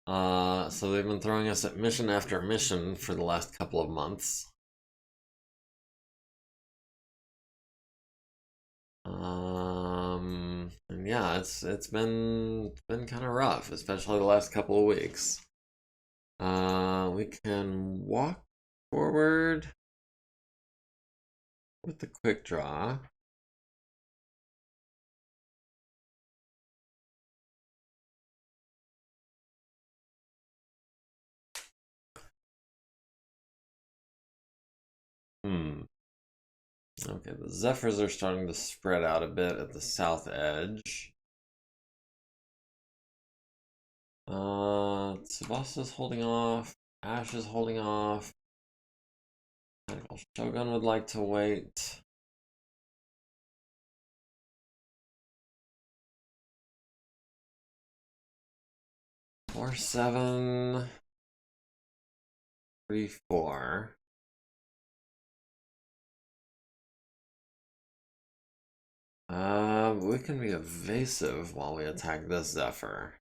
So they've been throwing us at mission after mission for the last couple of months. And yeah, it's been kind of rough, especially the last couple of weeks. We can walk forward with the quick draw. Okay, the Zephyrs are starting to spread out a bit at the south edge. Tsubasa's holding off. Ash is holding off. Shogun would like to wait. Four, 7, 3, 4. We can be evasive while we attack this Zephyr.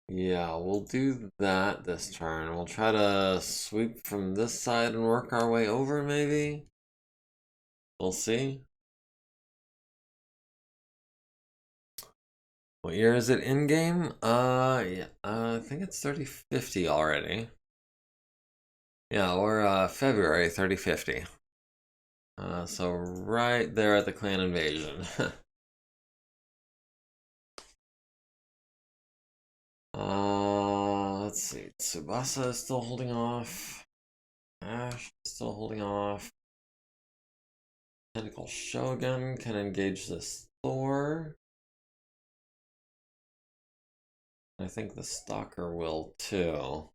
Yeah, we'll do that this turn. We'll try to sweep from this side and work our way over, maybe? We'll see. What year is it in game? Yeah, I think it's 3050 already. Yeah, or February 3050. So right there at the clan invasion. Let's see. Tsubasa is still holding off. Ash is still holding off. Tentacle Shogun can engage this Thor. I think the Stalker will too.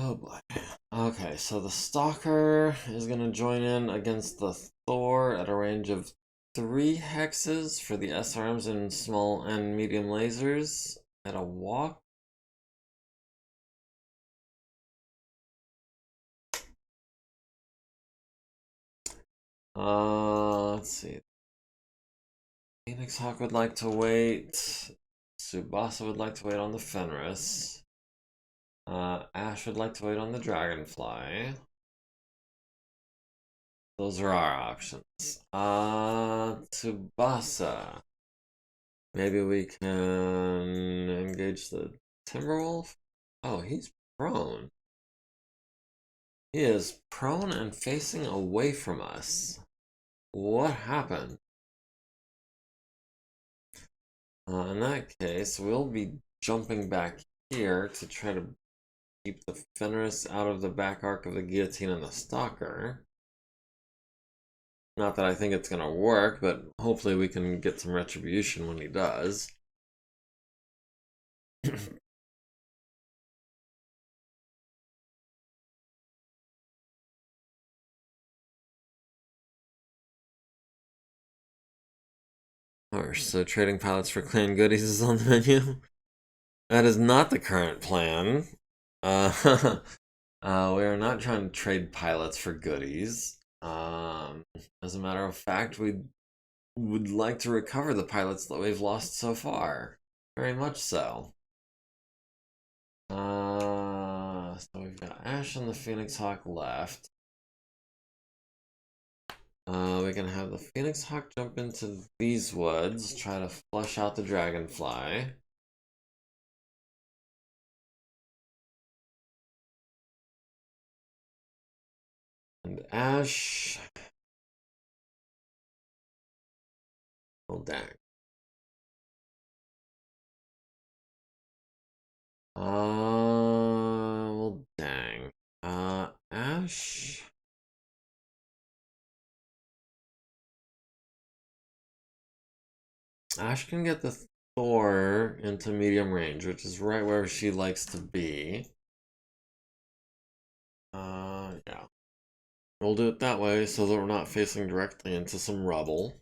Oh boy. Okay, so the Stalker is gonna join in against the Thor at a range of 3 hexes for the SRMs and small and medium lasers at a walk. Let's see. Phoenix Hawk would like to wait. Tsubasa would like to wait on the Fenris. Ash would like to wait on the Dragonfly. Those are our options. Tsubasa. Maybe we can engage the Timberwolf? Oh, he's prone. He is prone and facing away from us. What happened? In that case, we'll be jumping back here to try to keep the Fenris out of the back arc of the Guillotine and the Stalker. Not that I think it's gonna work, but hopefully we can get some retribution when he does. Alright, so trading pilots for clan goodies is on the menu. That is not the current plan. We are not trying to trade pilots for goodies. As a matter of fact, we would like to recover the pilots that we've lost so far. Very much so. So we've got Ash and the Phoenix Hawk left. We can have the Phoenix Hawk jump into these woods, try to flush out the Dragonfly. And Ash... Oh, dang. Well, dang. Ash... Ash can get the Thor into medium range, which is right where she likes to be. Yeah. We'll do it that way so that we're not facing directly into some rubble.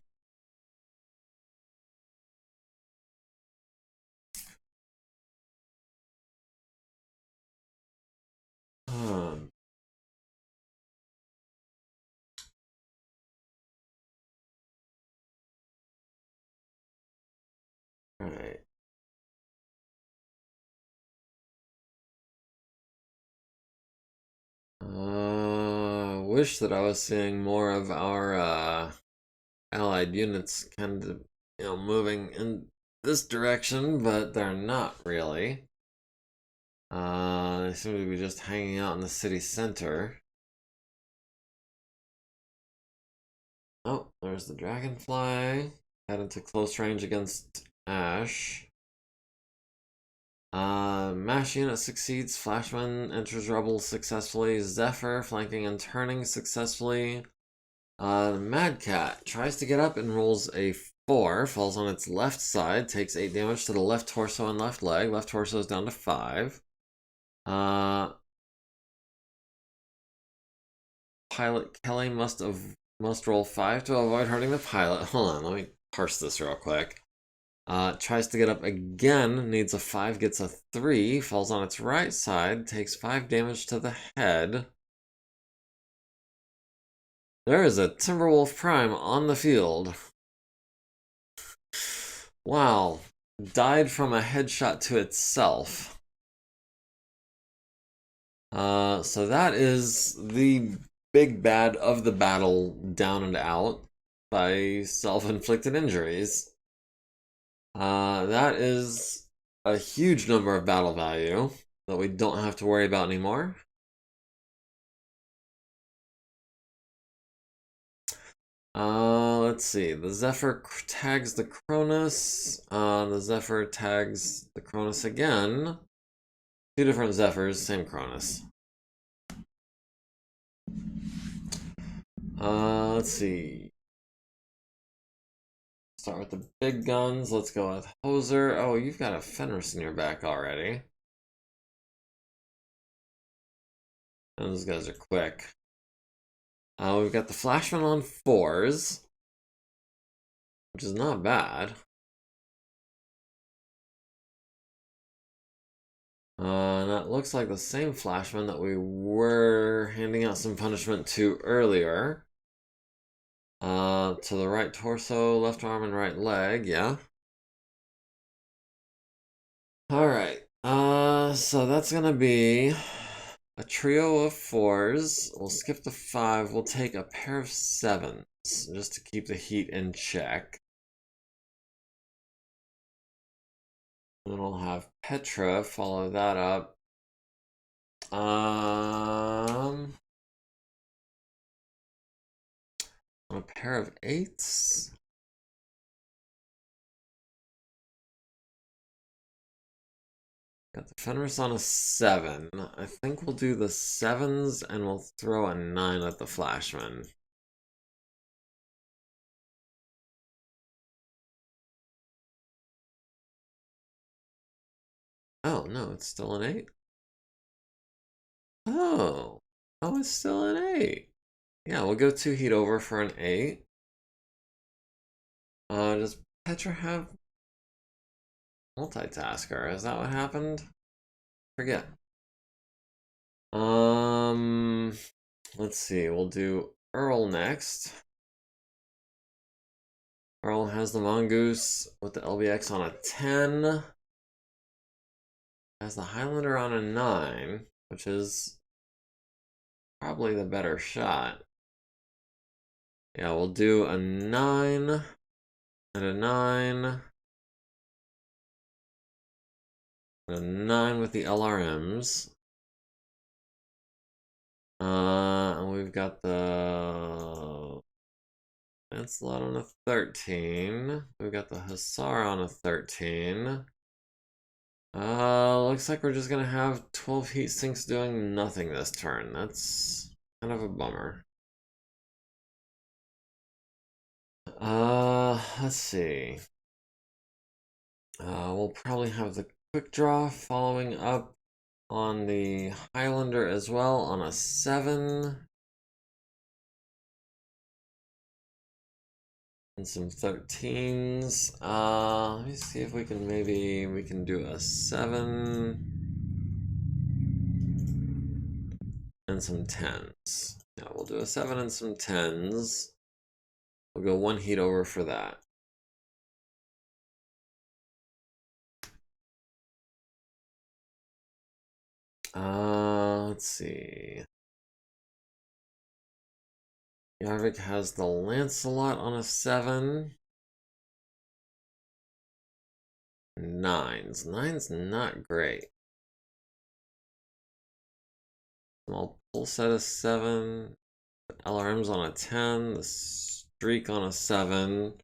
Alright. Wish that I was seeing more of our allied units kind of, moving in this direction, but they're not really. They seem to be just hanging out in the city center. Oh, there's the dragonfly. Head into close range against Ash. Mash unit succeeds. Flashman enters rubble successfully. Zephyr flanking and turning successfully. Mad Cat tries to get up and rolls a 4. Falls on its left side. Takes 8 damage to the left torso and left leg. Left torso is down to 5. Pilot Kelly must roll 5 to avoid hurting the pilot. Hold on, let me parse this real quick. Tries to get up again, needs a 5, gets a 3, falls on its right side, takes 5 damage to the head. There is a Timberwolf Prime on the field. Wow. Died from a headshot to itself. So that is the big bad of the battle, down and out by self-inflicted injuries. That is a huge number of battle value that we don't have to worry about anymore. Let's see. The Zephyr tags the Cronus. The Zephyr tags the Cronus again. 2 different Zephyrs, same Cronus. Let's see. Start with the big guns. Let's go with Hoser. Oh, you've got a Fenris in your back already. And those guys are quick. We've got the Flashman on 4s, which is not bad. And that looks like the same Flashman that we were handing out some punishment to earlier. To the right torso, left arm, and right leg, yeah. Alright, so that's gonna be a trio of 4s. We'll skip the 5. We'll take a pair of 7s just to keep the heat in check. And then we'll have Petra follow that up. A pair of 8s. Got the Fenris on a 7. I think we'll do the 7s and we'll throw a 9 at the Flashman. Oh, no, it's still an 8. Oh, it's still an 8. Yeah, we'll go 2 heat over for an 8. Does Petra have multitasker? Is that what happened? Forget. Let's see. We'll do Earl next. Earl has the Mongoose with the LBX on a 10. Has the Highlander on a 9, which is probably the better shot. Yeah, we'll do a 9 and a 9. And a 9 with the LRMs. And we've got the Lancelot on a 13. We've got the Hussar on a 13. Looks like we're just gonna have 12 heat sinks doing nothing this turn. That's kind of a bummer. Let's see. We'll probably have the quick draw following up on the Highlander as well on a 7. And some 13s. Let me see if we can we can do a 7 and some 10s. Yeah, we'll do a 7 and some 10s. We'll go 1 heat over for that. Let's see. Yarvik has the Lancelot on a 7. 9s. 9's not great. Small pull set of 7. LRM's on a 10. The streak on a 7.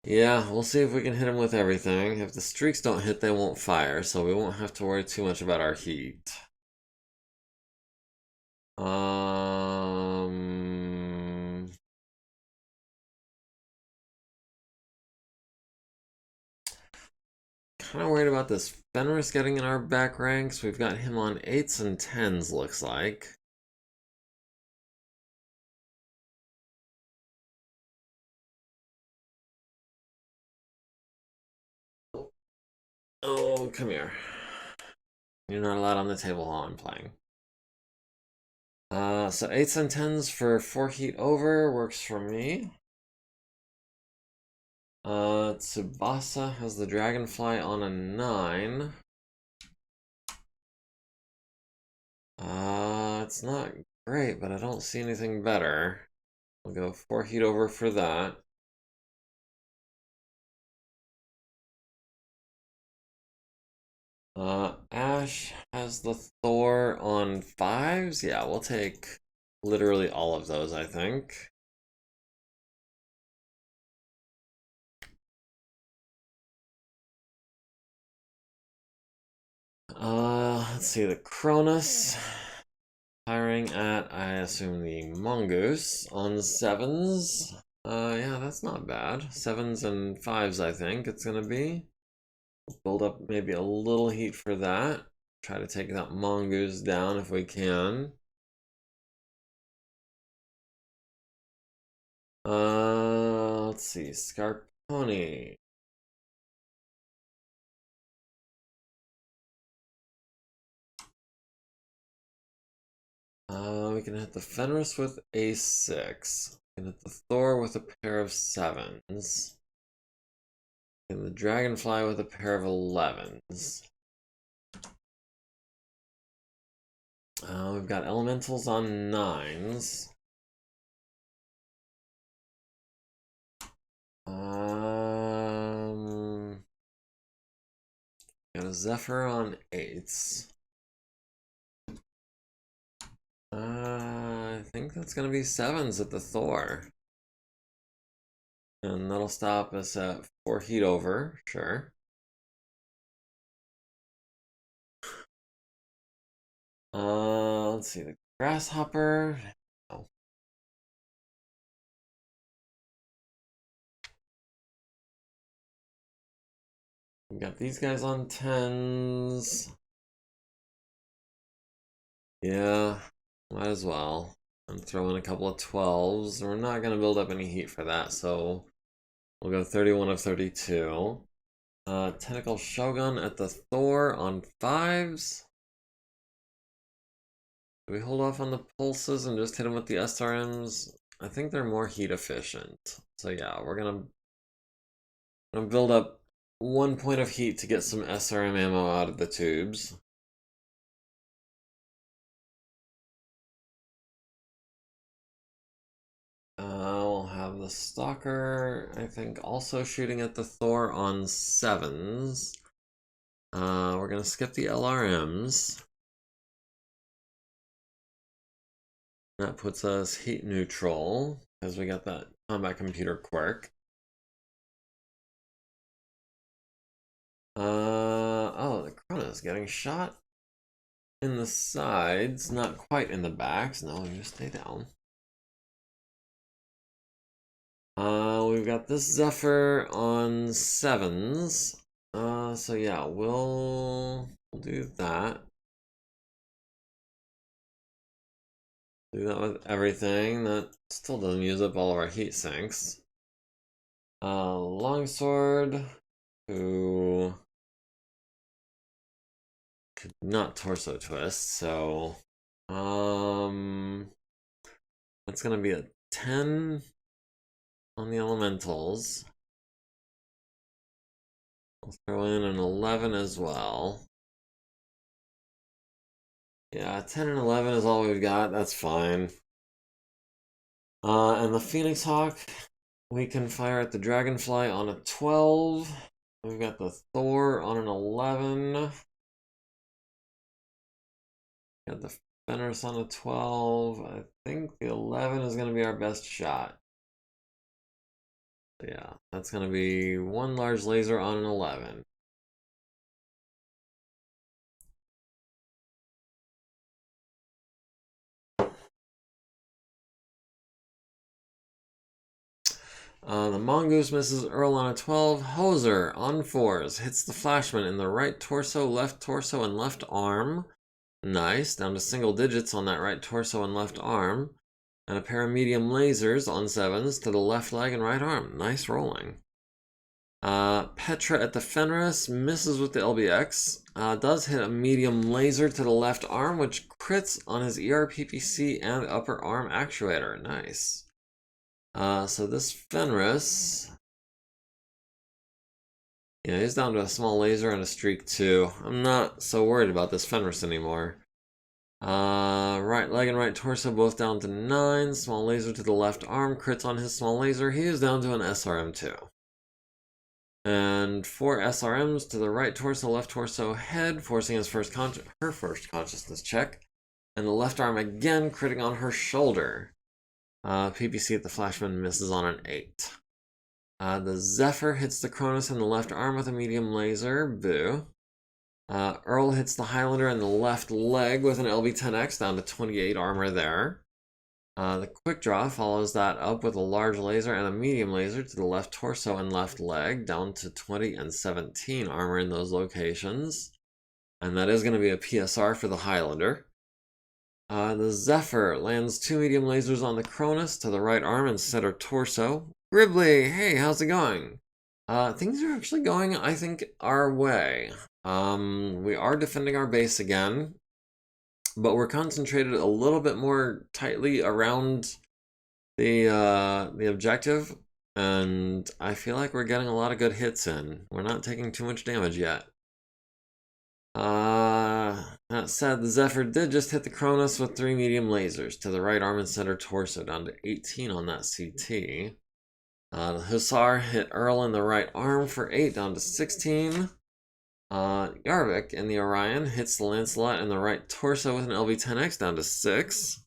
Yeah, we'll see if we can hit them with everything. If the streaks don't hit, they won't fire, so we won't have to worry too much about our heat. Kind of worried about this Fenris getting in our back ranks. We've got him on 8s and 10s, looks like. Oh, come here. You're not allowed on the table while I'm playing. So 8s and 10s for 4 heat over works for me. Tsubasa has the Dragonfly on a 9. It's not great, but I don't see anything better. We'll go 4 heat over for that. Ash has the Thor on 5s. Yeah, we'll take literally all of those, I think. Let's see, the Cronus firing at, I assume, the Mongoose on 7s. Yeah, that's not bad. 7s and 5s, I think it's gonna be. Build up maybe a little heat for that. Try to take that Mongoose down if we can. Let's see, Scarponi. We can hit the Fenris with a 6. We can hit the Thor with a pair of 7s. And the Dragonfly with a pair of 11s. We've got Elementals on 9s. Got a Zephyr on 8s. I think that's gonna be 7s at the Thor. And that'll stop us at 4 heat over, sure. Let's see, the Grasshopper. Oh. We got these guys on 10s. Yeah, might as well. And throw in a couple of 12s. We're not gonna build up any heat for that, so we'll go 31 of 32. Tentacle Shogun at the Thor on 5s. Do we hold off on the pulses and just hit them with the SRMs? I think they're more heat efficient. So yeah, we're gonna build up 1 point of heat to get some SRM ammo out of the tubes. We'll have the Stalker, I think, also shooting at the Thor on 7s. We're gonna skip the LRMs. That puts us heat neutral, because we got that combat computer quirk. Oh, the Chrono's getting shot in the sides, not quite in the backs. No, you stay down. We've got this Zephyr on 7s. So yeah, we'll do that. Do that with everything. That still doesn't use up all of our heat sinks. Longsword, who could not torso twist, so that's gonna be a 10 on the elementals. I'll throw in an 11 as well. Yeah, 10 and 11 is all we've got. That's fine. And the Phoenix Hawk, we can fire at the Dragonfly on a 12. We've got the Thor on an 11. Got the Fenris on a 12. I think the 11 is going to be our best shot. So yeah, that's going to be one large laser on an 11. The Mongoose misses Earl on a 12. Hoser on 4s. Hits the Flashman in the right torso, and left arm. Nice. Down to single digits on that right torso and left arm. And a pair of medium lasers on 7s to the left leg and right arm. Nice rolling. Petra at the Fenris misses with the LBX. Does hit a medium laser to the left arm, which crits on his ERPPC and upper arm actuator. Nice. So this Fenris, yeah, he's down to a small laser and a streak too. I'm not so worried about this Fenris anymore. Right leg and right torso both down to 9. Small laser to the left arm, crits on his small laser. He is down to an SRM too. And 4 SRMs to the right torso, left torso, head, forcing his her first consciousness check. And the left arm again, critting on her shoulder. PPC at the Flashman misses on an 8. The Zephyr hits the Cronus in the left arm with a medium laser. Boo. Earl hits the Highlander in the left leg with an LB-10X, down to 28 armor there. The Quick Draw follows that up with a large laser and a medium laser to the left torso and left leg, down to 20 and 17 armor in those locations. And that is going to be a PSR for the Highlander. The Zephyr lands 2 medium lasers on the Cronus to the right arm and center torso. Gribbly, hey, how's it going? Things are actually going, I think, our way. We are defending our base again, but we're concentrated a little bit more tightly around the objective, and I feel like we're getting a lot of good hits in. We're not taking too much damage yet. That said, the Zephyr did just hit the Cronus with 3 medium lasers to the right arm and center torso, down to 18 on that CT. The Hussar hit Earl in the right arm for 8, down to 16. Yarvik in the Orion hits the Lancelot in the right torso with an LV-10X, down to 6.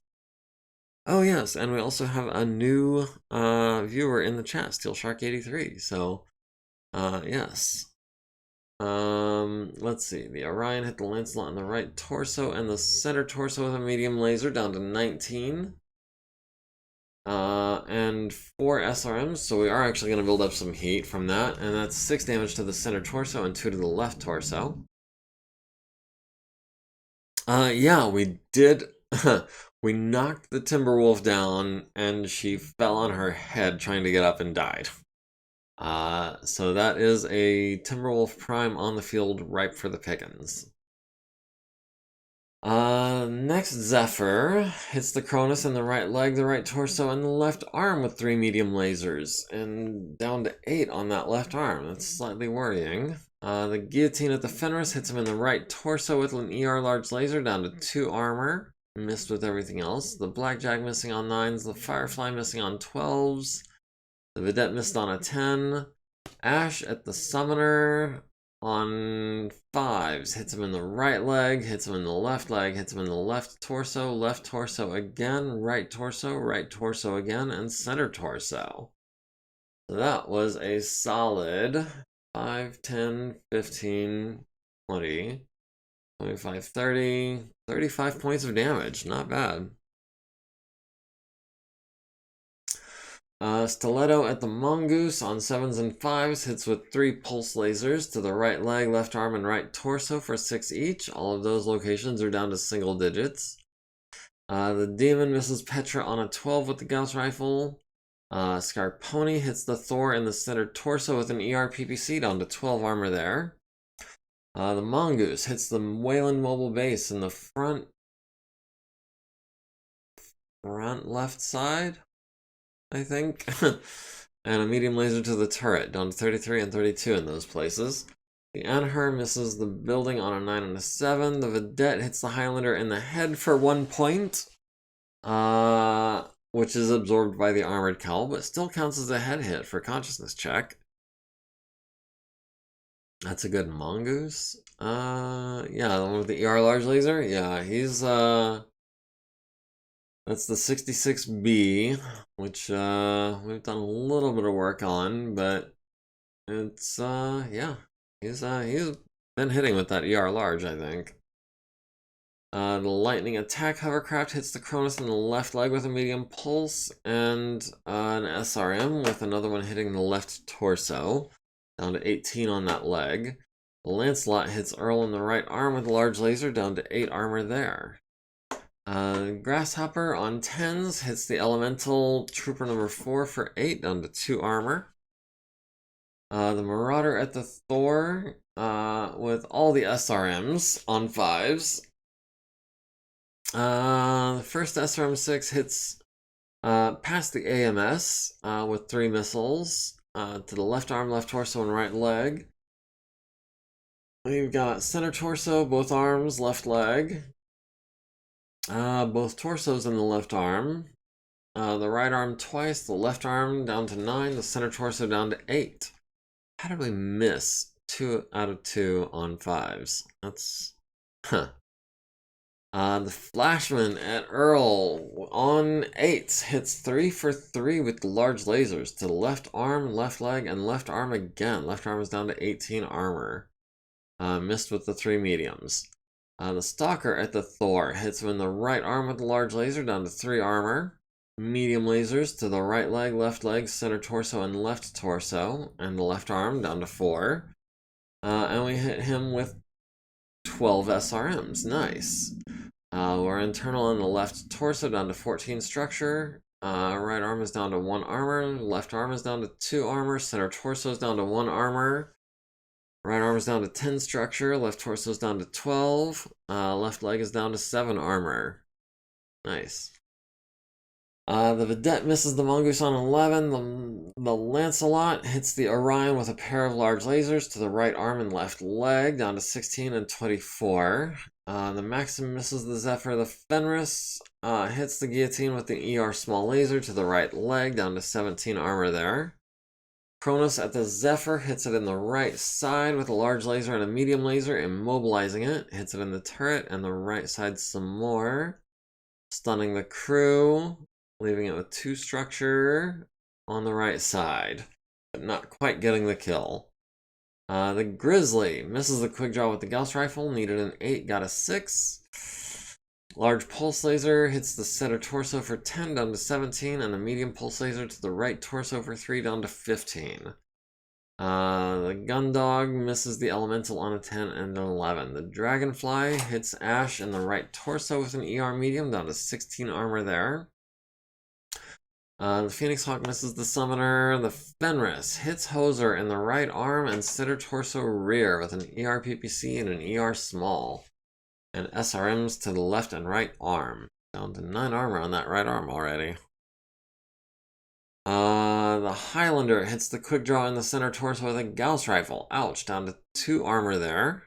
Oh yes, and we also have a new viewer in the chat, SteelShark83, so yes. Let's see, the Orion hit the Lancelot in the right torso and the center torso with a medium laser, down to 19. And 4 SRMs, so we are actually going to build up some heat from that, and that's 6 damage to the center torso and 2 to the left torso. Yeah, we did. We knocked the Timberwolf down, and she fell on her head trying to get up and died. So that is a Timberwolf Prime on the field, ripe for the pickings. Next Zephyr hits the Cronus in the right leg, the right torso, and the left arm with 3 medium lasers, and down to 8 on that left arm. That's slightly worrying. The Guillotine at the Fenris hits him in the right torso with an ER large laser, down to 2 armor. Missed with everything else. The Blackjack missing on 9s, the Firefly missing on 12s. The Vedette missed on a 10. Ash at the Summoner on 5s. Hits him in the right leg, hits him in the left leg, hits him in the left torso again, right torso again, and center torso. So that was a solid 5, 10, 15, 20, 25, 30, 35 points of damage. Not bad. Stiletto at the Mongoose on 7s and 5s hits with 3 pulse lasers to the right leg, left arm, and right torso for 6 each. All of those locations are down to single digits. The Demon misses Petra on a 12 with the Gauss rifle. Scarponi hits the Thor in the center torso with an ER-PPC, down to 12 armor there. The Mongoose hits the Wayland mobile base in the front left side, I think. And a medium laser to the turret, down to 33 and 32 in those places. The Anher misses the building on a 9 and a 7. The Vedette hits the Highlander in the head for 1 point, which is absorbed by the armored cowl, but still counts as a head hit for consciousness check. That's a good mongoose. Yeah, the one with the ER large laser. Yeah, he's that's the 66B, which we've done a little bit of work on, but it's yeah, he's been hitting with that ER large, I think. The lightning attack hovercraft hits the Cronus in the left leg with a medium pulse, and an SRM with another one hitting the left torso, down to 18 on that leg. The Lancelot hits Earl in the right arm with a large laser, down to 8 armor there. Grasshopper on 10s hits the Elemental Trooper number 4 for 8, down to 2 armor. The Marauder at the Thor with all the SRMs on 5s. The first SRM-6 hits past the AMS with 3 missiles to the left arm, left torso, and right leg. We've got center torso, both arms, left leg. Both torsos in the left arm. The right arm twice, the left arm down to 9, the center torso down to 8. How did we miss 2 out of 2 on 5s? That's... huh. The Flashman at Earl on 8s hits 3 for 3 with the large lasers to the left arm, left leg, and left arm again. Left arm is down to 18 armor. Missed with the 3 mediums. The Stalker at the Thor hits him in the right arm with the large laser, down to 3 armor. Medium lasers to the right leg, center torso, and left torso, and the left arm down to 4. And we hit him with 12 SRMs. Nice. We're internal on the left torso, down to 14 structure. Right arm is down to 1 armor. Left arm is down to 2 armor. Center torso is down to 1 armor. Right arm is down to 10 structure. Left torso is down to 12. Left leg is down to 7 armor. Nice. The Vedette misses the Mongoose on 11. The Lancelot hits the Orion with a pair of large lasers to the right arm and left leg, down to 16 and 24. The Maxim misses the Zephyr. The Fenris hits the Guillotine with the ER small laser to the right leg, down to 17 armor there. Cronus at the Zephyr hits it in the right side with a large laser and a medium laser, immobilizing it. Hits it in the turret and the right side some more. Stunning the crew, leaving it with 2 structure on the right side, but not quite getting the kill. The Grizzly misses the quick draw with the Gauss rifle, needed an 8, got a 6. Large pulse laser hits the center torso for 10, down to 17, and the medium pulse laser to the right torso for 3, down to 15. The Gundog misses the Elemental on a 10 and an 11. The Dragonfly hits Ash in the right torso with an ER medium, down to 16 armor there. The Phoenix Hawk misses the Summoner. The Fenris hits Hoser in the right arm and center torso rear with an ER PPC and an ER small. And SRMs to the left and right arm. Down to 9 armor on that right arm already. The Highlander hits the quick draw in the center torso with a Gauss rifle. Ouch, down to 2 armor there.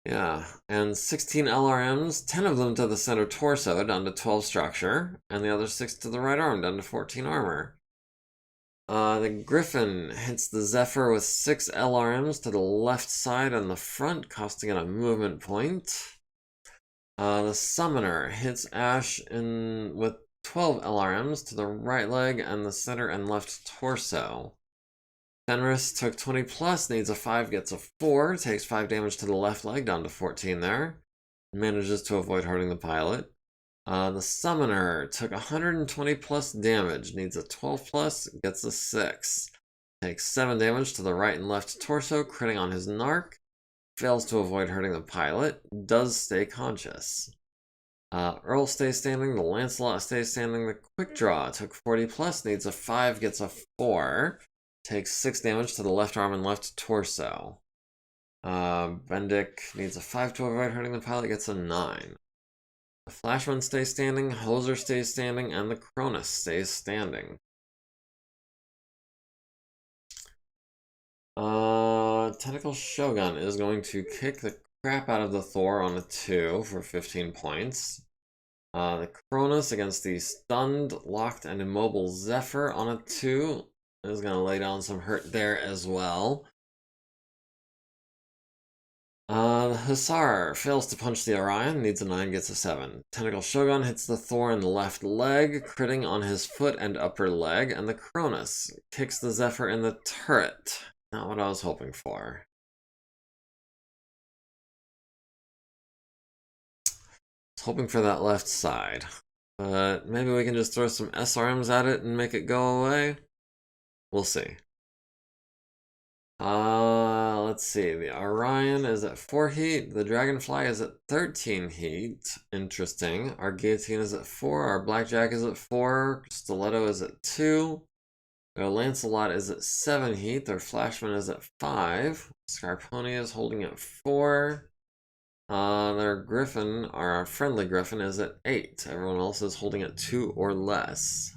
Yeah, and 16 LRMs, 10 of them to the center torso, down to 12 structure, and the other 6 to the right arm, down to 14 armor. The Griffin hits the Zephyr with 6 LRMs to the left side and the front, costing it a movement point. The Summoner hits Ash with 12 LRMs to the right leg and the center and left torso. Fenris took 20 plus, needs a 5, gets a 4, takes 5 damage to the left leg, down to 14 there. Manages to avoid hurting the pilot. The Summoner took 120 plus damage, needs a 12 plus, gets a 6. Takes 7 damage to the right and left torso, critting on his narc. Fails to avoid hurting the pilot, does stay conscious. Earl stays standing, the Lancelot stays standing, the quick draw took 40 plus, needs a 5, gets a 4. Takes 6 damage to the left arm and left torso. Bendick needs a 5 to avoid hurting the pilot, gets a 9. The Flashman stays standing, Hoser stays standing, and the Cronus stays standing. Tentacle Shogun is going to kick the crap out of the Thor on a 2 for 15 points. The Cronus against the stunned, locked, and immobile Zephyr on a 2 is going to lay down some hurt there as well. The Hussar fails to punch the Orion, needs a 9, gets a 7. Tentacle Shogun hits the Thor in the left leg, critting on his foot and upper leg, and the Cronus kicks the Zephyr in the turret. Not what I was hoping for. I was hoping for that left side. But maybe we can just throw some SRMs at it and make it go away? We'll see. Let's see. The Orion is at 4 heat. The Dragonfly is at 13 heat. Interesting. Our Guillotine is at 4. Our Blackjack is at 4. Stiletto is at 2. Our Lancelot is at 7 heat. Our Flashman is at 5. Scarponia is holding at 4. Their Griffin, our friendly Griffin, is at 8. Everyone else is holding at 2 or less.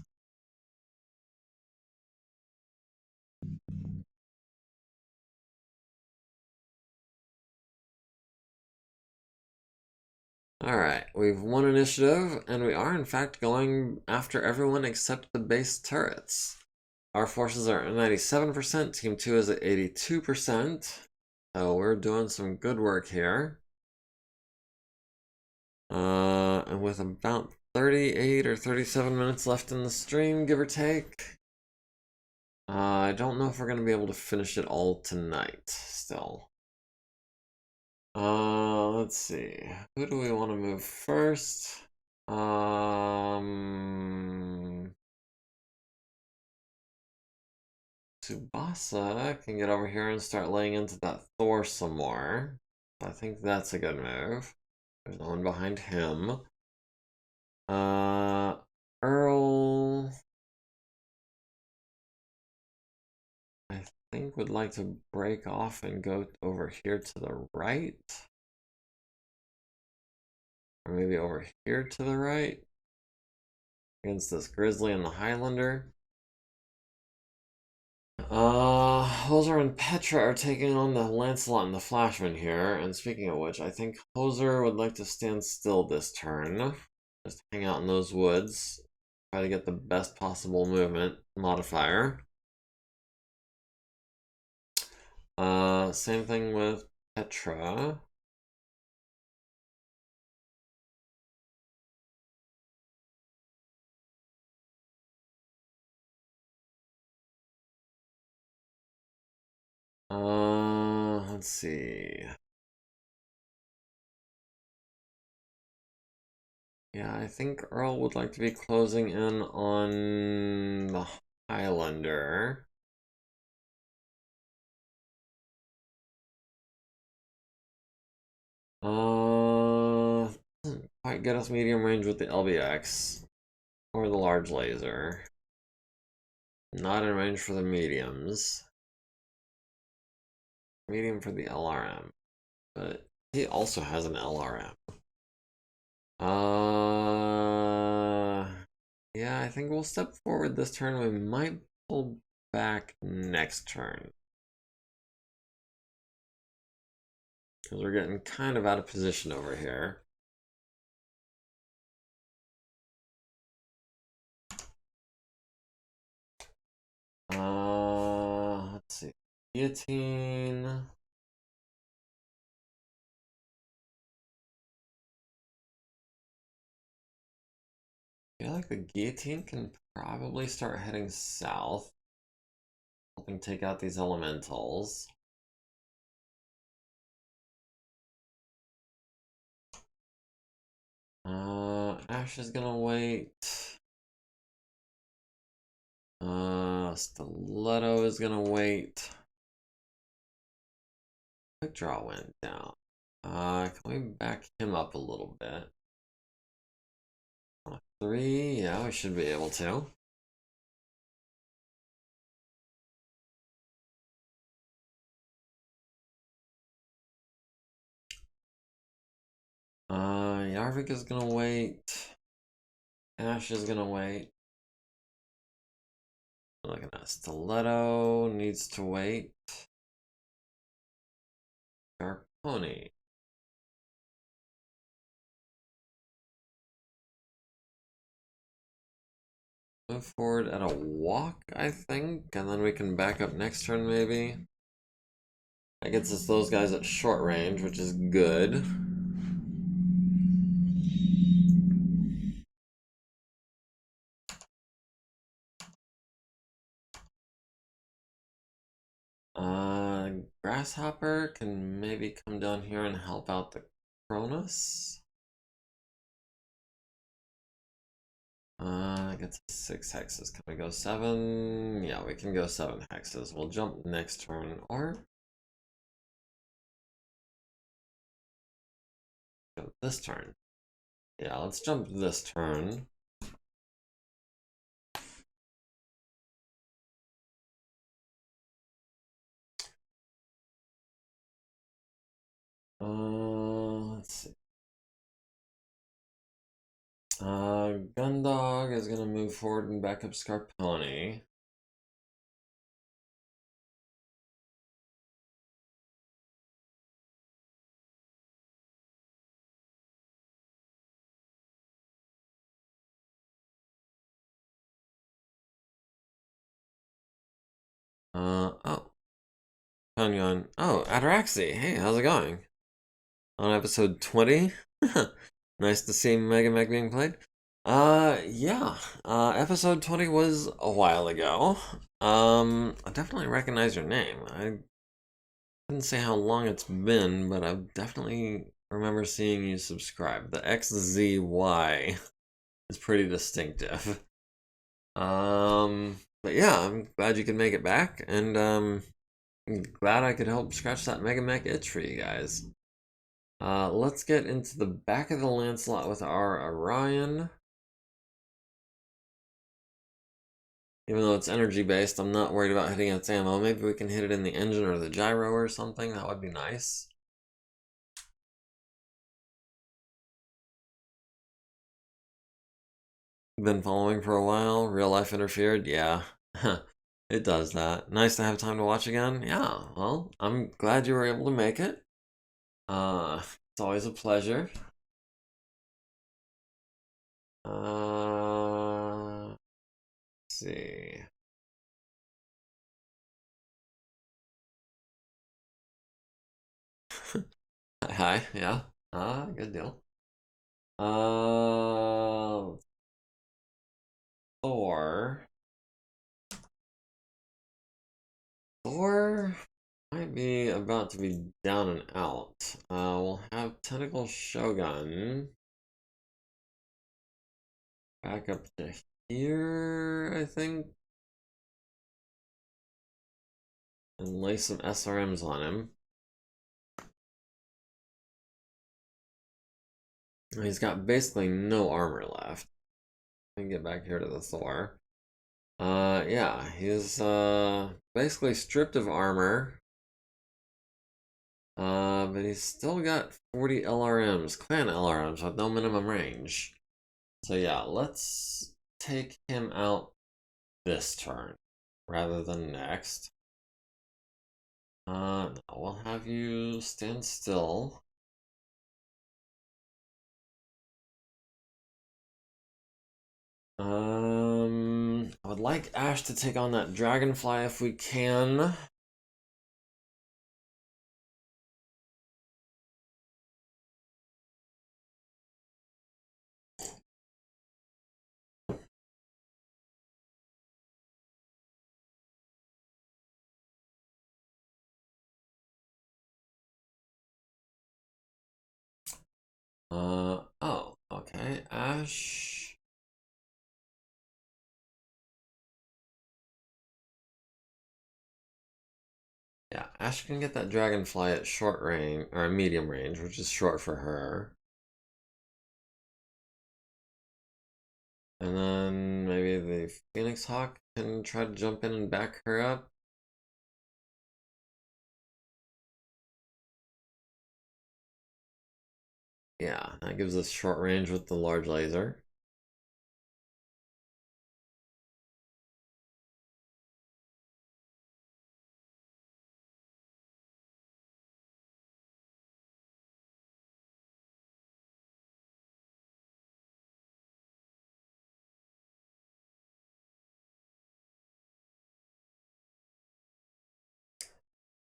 Alright, we've won initiative, and we are in fact going after everyone except the base turrets. Our forces are at 97%, Team 2 is at 82%, so we're doing some good work here. And with about 38 or 37 minutes left in the stream, give or take, I don't know if we're going to be able to finish it all tonight, still. Let's see. Who do we want to move first? Tsubasa can get over here and start laying into that Thor some more. I think that's a good move. There's no one behind him. Earl, I think, would like to break off and go over here to the right. Or maybe over here to the right. Against this Grizzly and the Highlander. Hoser and Petra are taking on the Lancelot and the Flashman here. And speaking of which, I think Hoser would like to stand still this turn. Just hang out in those woods. Try to get the best possible movement modifier. Same thing with Petra. Let's see. Yeah, I think Earl would like to be closing in on the Highlander. Doesn't quite get us medium range with the LBX or the large laser. Not in range for the mediums. Medium for the LRM, but he also has an LRM. Yeah, I think we'll step forward this turn. We might pull back next turn. Because we're getting kind of out of position over here. Let's see. Guillotine. I feel like the Guillotine can probably start heading south. Helping take out these elementals. Ash is gonna wait. Stiletto is gonna wait. Quick draw went down. Can we back him up a little bit? 3, yeah, we should be able to. Yarvik is gonna wait. Ash is gonna wait. Look at that. Stiletto needs to wait. Dark Pony. Move forward at a walk, I think, and then we can back up next turn, maybe. That gets us those guys at short range, which is good. Grasshopper can maybe come down here and help out the Cronus. Gets 6 hexes. Can we go 7? Yeah, we can go 7 hexes. We'll jump next turn, or jump this turn. Yeah, let's jump this turn. Let's see. Gundog is gonna move forward and back up Scarponi. Oh. Kanyon. Oh, Ataraxi. Hey, how's it going? On episode 20? Nice to see MegaMek being played. Yeah. Episode 20 was a while ago. I definitely recognize your name. I couldn't say how long it's been, but I definitely remember seeing you subscribe. The XZY is pretty distinctive. But yeah, I'm glad you could make it back, and I'm glad I could help scratch that MegaMek itch for you guys. Let's get into the back of the Lancelot with our Orion. Even though it's energy based, I'm not worried about hitting its ammo. Maybe we can hit it in the engine or the gyro or something. That would be nice. Been following for a while. Real life interfered. Yeah. It does that. Nice to have time to watch again. Yeah. Well, I'm glad you were able to make it. It's always a pleasure. Let's see. Hi. Yeah. Good deal. Thor. Thor might be about to be down and out. We'll have Tentacle Shogun back up to here, I think. And lay some SRMs on him. He's got basically no armor left. Let me get back here to the Thor. Yeah, he's basically stripped of armor. But he's still got 40 LRMs, clan LRMs with no minimum range. So yeah, let's take him out this turn rather than next. No, we'll have you stand still. I would like Ash to take on that dragonfly if we can. Oh, okay, Ash. Yeah, Ash can get that dragonfly at short range, or medium range, which is short for her. And then maybe the Phoenix Hawk can try to jump in and back her up. Yeah, that gives us short range with the large laser.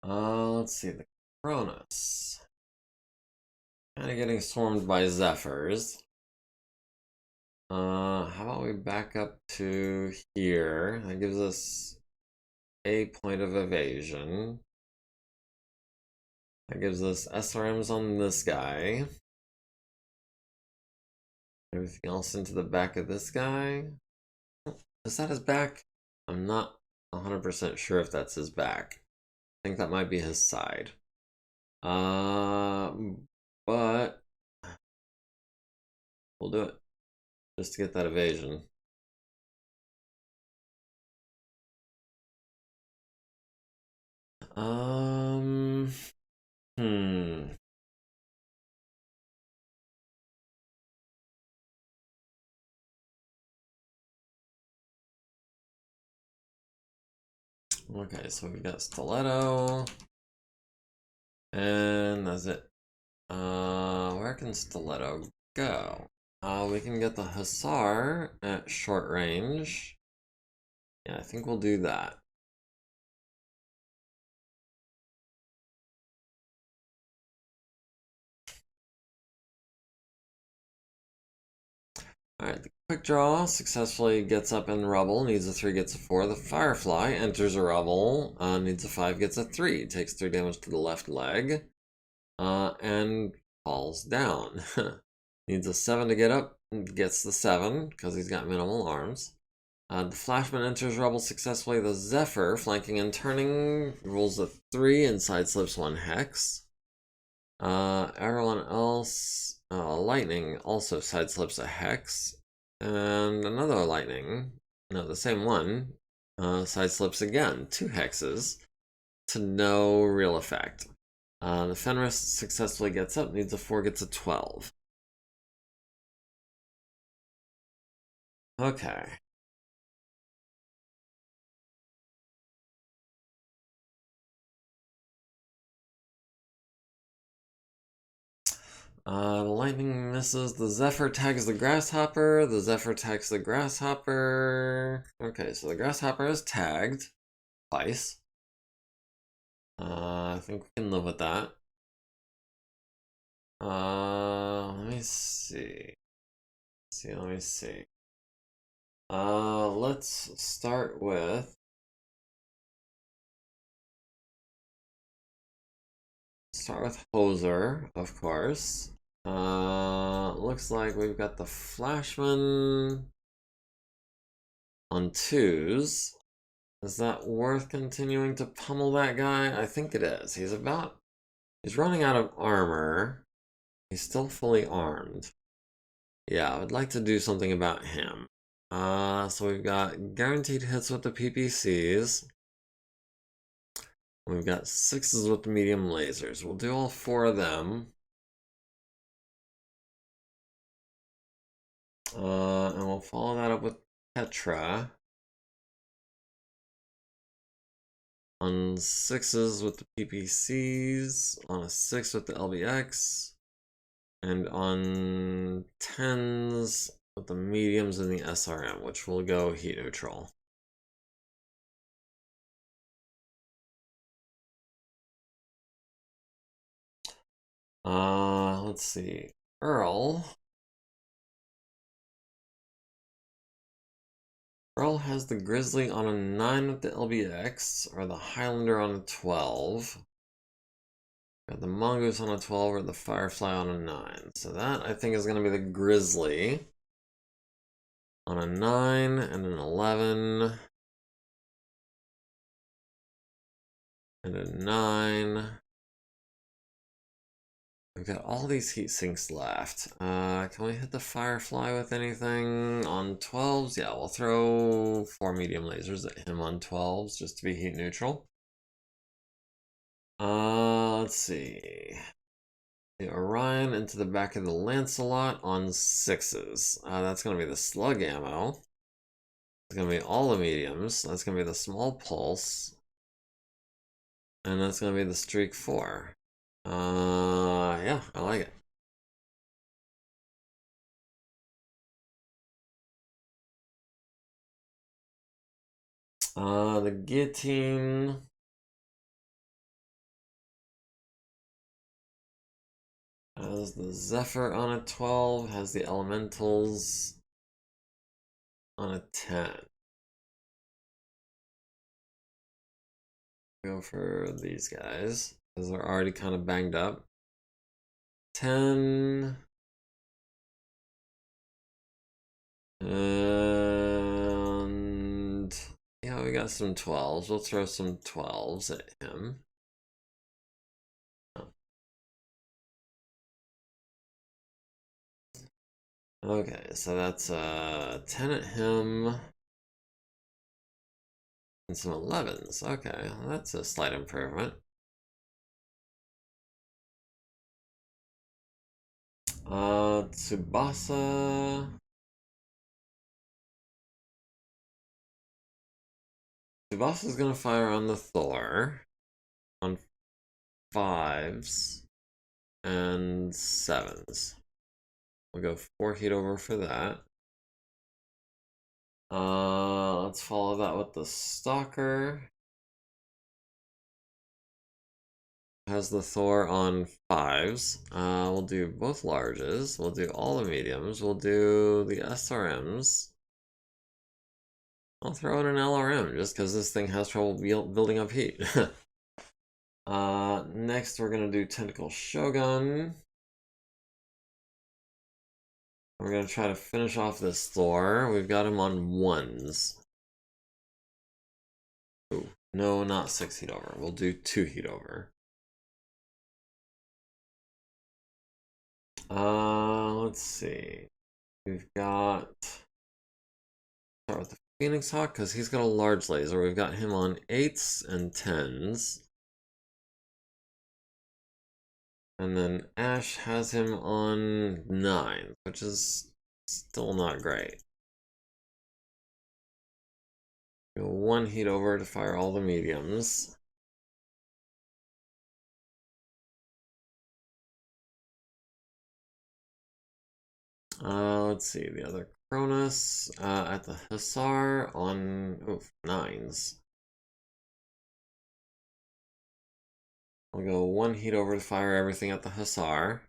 Let's see. The Cronus. Kind of getting swarmed by Zephyrs. How about we back up to here? That gives us a point of evasion. That gives us SRMs on this guy. Everything else into the back of this guy. Is that his back? I'm not 100% sure if that's his back. I think that might be his side. But we'll do it just to get that evasion. Okay, so we've got Stiletto. And that's it. Where can Stiletto go? We can get the Hussar at short range. Yeah, I think we'll do that. Alright, the quick draw successfully gets up in rubble, needs a 3, gets a 4. The Firefly enters a rubble, needs a 5, gets a 3, takes 3 damage to the left leg, and falls down. Needs a 7 to get up, gets the 7, because he's got minimal arms. The Flashman enters rubble successfully. The Zephyr, flanking and turning, rolls a 3 and sideslips 1 hex. Everyone else, Lightning also sideslips a hex. And another Lightning, no, the same one, sideslips again, 2 hexes to no real effect. The Fenris successfully gets up, needs a 4, gets a 12. Okay. The lightning misses. The Zephyr tags the grasshopper. The Zephyr tags the grasshopper. Okay, so the grasshopper is tagged twice. I think we can live with that. Let me see. Let me see. Let's start with Hoser, of course. Looks like we've got the Flashman on 2s. Is that worth continuing to pummel that guy? I think it is. He's running out of armor. He's still fully armed. Yeah, I would like to do something about him. So we've got guaranteed hits with the PPCs. We've got 6s with the medium lasers. We'll do all 4 of them. And we'll follow that up with Petra. On 6s with the PPCs, on a 6 with the LBX, and on 10s with the mediums and the SRM, which will go heat neutral. Let's see. Earl has the Grizzly on a 9 with the LBX, or the Highlander on a 12. Got the Mongoose on a 12 or the Firefly on a 9. So that, I think, is going to be the Grizzly on a 9 and an 11. And a 9. We've got all these heat sinks left. Can we hit the Firefly with anything on 12s? Yeah, we'll throw 4 medium lasers at him on 12s just to be heat neutral. Let's see. The Orion into the back of the Lancelot on 6s. That's going to be the slug ammo. It's going to be all the mediums. That's going to be the small pulse. And that's going to be the streak 4. Yeah, I like it. The guillotine. has the Zephyr on a 12, has the Elementals on a 10. Go for these guys, because they're already kind of banged up. 10. And yeah, we got some 12s. We'll throw some 12s at him. Okay, so that's 10 at him. And some 11s. Okay, well, that's a slight improvement. Tsubasa. Tsubasa's gonna fire on the Thor on 5s and 7s. We'll go 4 heat over for that. Let's follow that with the Stalker. Has the Thor on 5s. We'll do both larges. We'll do all the mediums. We'll do the SRMs. I'll throw in an LRM just because this thing has trouble building up heat. Next we're gonna do Tentacle Shogun. We're gonna try to finish off this Thor. We've got him on 1s. Ooh, no, not 6 heat over. We'll do 2 heat over. Let's see. We've got, start with the Phoenix Hawk because he's got a large laser. We've got him on 8s and 10s. And then Ash has him on 9, which is still not great. Go 1 heat over to fire all the mediums. Let's see, the other Cronus at the Hussar on 9s. We'll go 1 heat over to fire everything at the Hussar.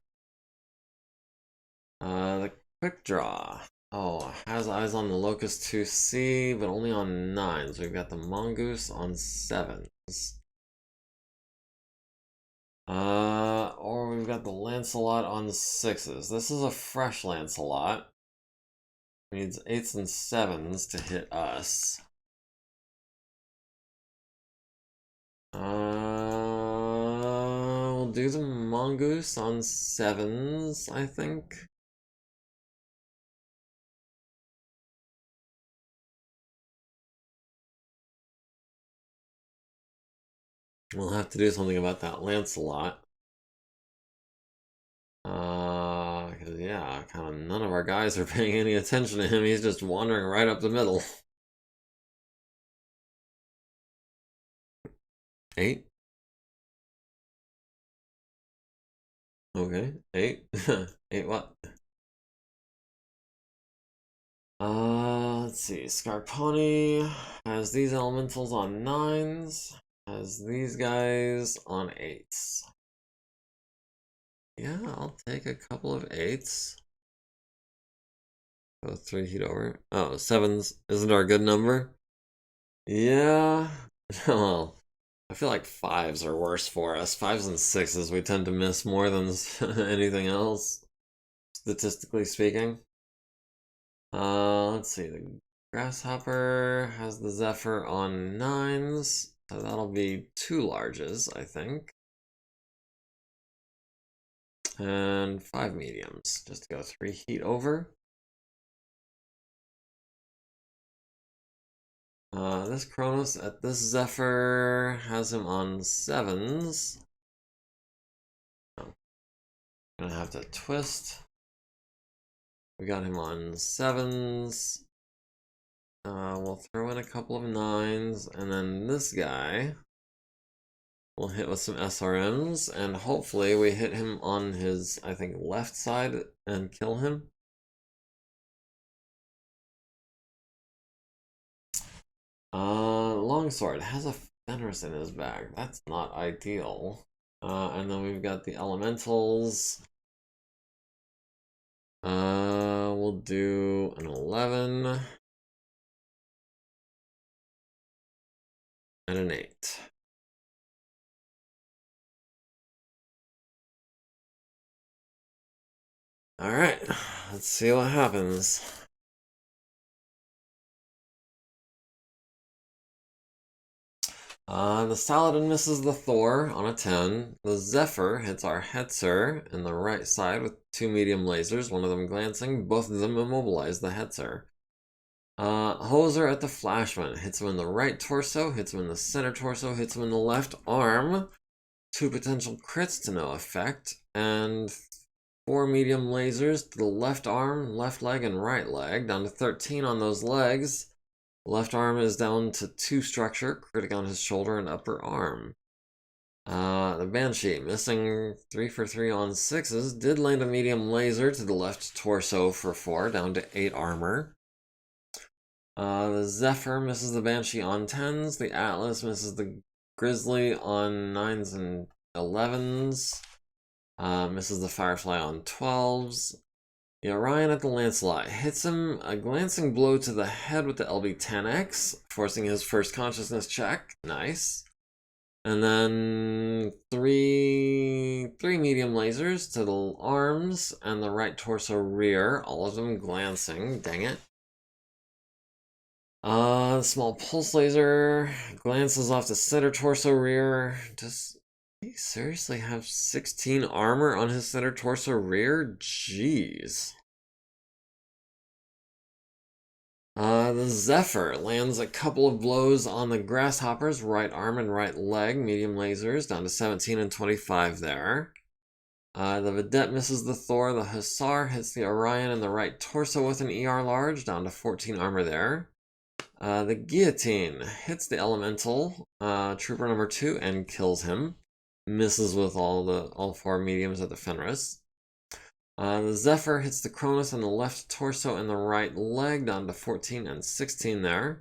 The Quick Draw. Oh, has eyes on the Locust 2C, but only on 9s. We've got the Mongoose on 7s. Or we've got the Lancelot on 6s. This is a fresh Lancelot. Needs 8s and 7s to hit us. We'll do the Mongoose on 7s, I think. We'll have to do something about that Lancelot. Cause yeah, kind of none of our guys are paying any attention to him. He's just wandering right up the middle. 8. Okay, 8. 8 what? Let's see. Scarponi has these elementals on 9s. Has these guys on 8s. Yeah, I'll take a couple of 8s. Go 3 heat over. Oh, 7s isn't our good number? Yeah. Well, I feel like 5s are worse for us. 5s and 6s we tend to miss more than anything else, statistically speaking. Let's see. The Grasshopper has the Zephyr on 9s. So that'll be 2 larges, I think. And 5 mediums, just to go 3 heat over. This Kronos at this Zephyr has him on 7s. Oh. Gonna have to twist. We got him on 7s. We'll throw in a couple of 9s, and then this guy we'll hit with some SRMs, and hopefully we hit him on his, I think, left side and kill him. Longsword has a Fenris in his bag. That's not ideal. And then we've got the Elementals. We'll do an 11 and an 8. Alright, let's see what happens. The Saladin misses the Thor on a 10. The Zephyr hits our Hetzer in the right side with 2 medium lasers, one of them glancing. Both of them immobilize the Hetzer. Hoser at the Flashman hits him in the right torso, hits him in the center torso, hits him in the left arm. 2 potential crits to no effect, and 4 medium lasers to the left arm, left leg, and right leg, down to 13 on those legs. Left arm is down to 2 structure, critting on his shoulder and upper arm. The Banshee, missing 3 for 3 on 6s, did land a medium laser to the left torso for 4, down to 8 armor. The Zephyr misses the Banshee on 10s, the Atlas misses the Grizzly on 9s and 11s, misses the Firefly on 12s. The Orion at the Lancelot hits him a glancing blow to the head with the LB-10X, forcing his first consciousness check. Nice. And then three medium lasers to the arms and the right torso rear, all of them glancing. Dang it. Small pulse laser glances off the center torso rear. Does he seriously have 16 armor on his center torso rear? Jeez. The Zephyr lands a couple of blows on the Grasshopper's right arm and right leg, medium lasers, down to 17 and 25 there. The Vedette misses the Thor. The Hussar hits the Orion in the right torso with an ER large, down to 14 armor there. The Guillotine hits the Elemental, Trooper number 2, and kills him. Misses with all 4 mediums at the Fenris. The Zephyr hits the Cronus in the left torso and the right leg, down to 14 and 16 there.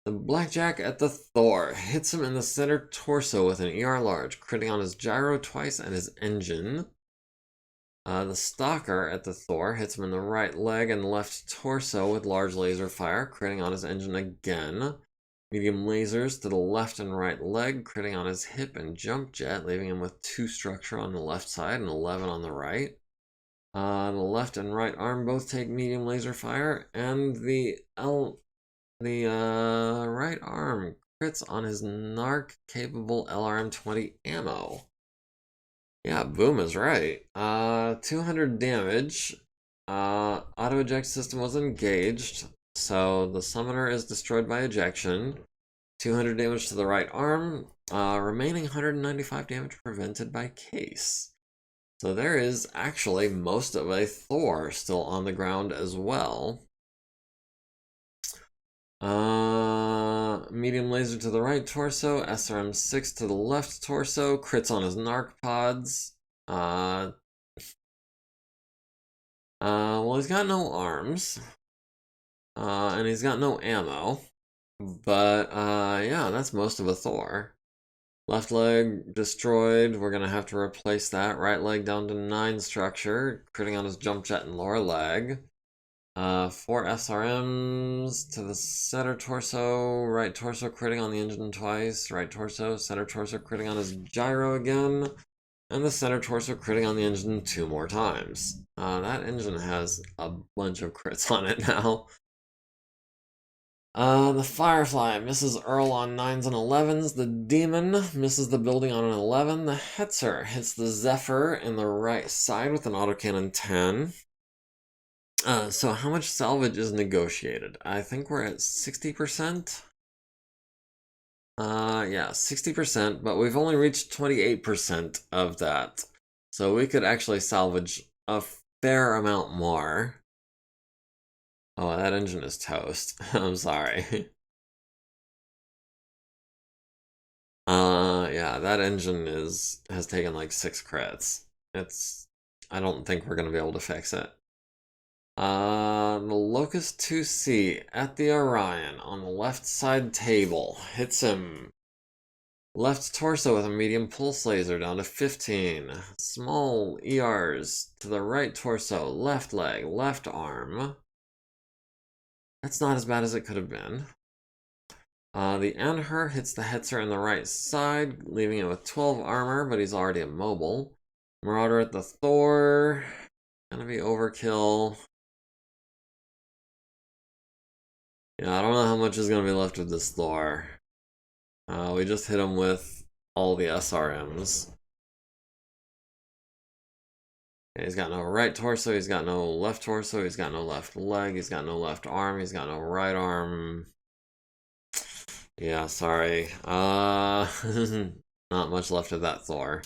The Blackjack at the Thor hits him in the center torso with an ER large, critting on his gyro twice and his engine. The Stalker at the Thor hits him in the right leg and left torso with large laser fire, critting on his engine again. Medium lasers to the left and right leg, critting on his hip and jump jet, leaving him with 2 structure on the left side and 11 on the right. The left and right arm both take medium laser fire, and the right arm crits on his NARC-capable LRM-20 ammo. Yeah, Boom is right. 200 damage. Auto-eject system was engaged, so the summoner is destroyed by ejection. 200 damage to the right arm. Remaining 195 damage prevented by case. So there is actually most of a Thor still on the ground as well. Medium laser to the right torso, SRM-6 to the left torso, crits on his NARC pods. Well, he's got no arms. And he's got no ammo. But, yeah, that's most of a Thor. Left leg destroyed, we're gonna have to replace that. Right leg down to 9 structure, critting on his jump jet and lower leg. 4 SRMs to the center torso, right torso critting on the engine twice, right torso, center torso critting on his gyro again, and the center torso critting on the engine 2 more times. That engine has a bunch of crits on it now. The Firefly misses Earl on 9s and 11s. The Demon misses the building on an 11. The Hetzer hits the Zephyr in the right side with an autocannon 10. So how much salvage is negotiated? I think we're at 60%. Yeah, 60%, but we've only reached 28% of that. So we could actually salvage a fair amount more. Oh, that engine is toast. I'm sorry. Yeah, that engine has taken like 6 crits. I don't think we're gonna be able to fix it. The Locust 2C at the Orion on the left side table hits him Left torso with a medium pulse laser down to 15. Small ERs to the right torso, left leg, left arm. That's not as bad as it could have been. The Anhur hits the Hetzer in the right side, leaving it with 12 armor, but he's already immobile. Marauder at the Thor. Gonna be overkill. Yeah, I don't know how much is gonna be left of this Thor. We just hit him with all the SRMs. Okay, he's got no right torso, he's got no left torso, he's got no left leg, he's got no left arm, he's got no right arm. Yeah, sorry. Not much left of that Thor.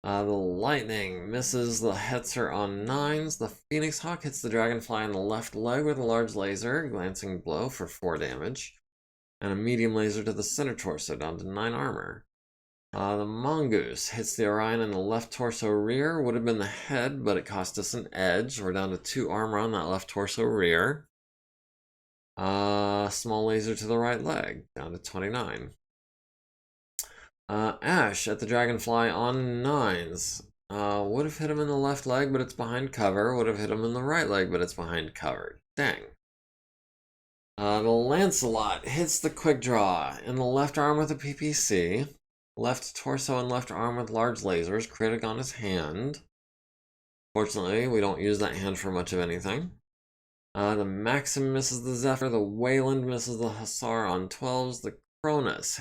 The lightning misses the Hetzer on 9s. The Phoenix Hawk hits the Dragonfly in the left leg with a large laser, glancing blow for 4 damage. And a medium laser to the center torso, down to 9 armor. The Mongoose hits the Orion in the left torso rear. Would have been the head, but it cost us an edge. We're down to 2 armor on that left torso rear. Small laser to the right leg, down to 29. Ash at the Dragonfly on 9s. Would have hit him in the left leg, but it's behind cover. Would have hit him in the right leg, but it's behind cover. Dang. The Lancelot hits the quick draw in the left arm with a PPC. Left torso and left arm with large lasers. Critic on his hand. Fortunately, we don't use that hand for much of anything. The Maxim misses the Zephyr. The Wayland misses the Hussar on 12s. The Cronus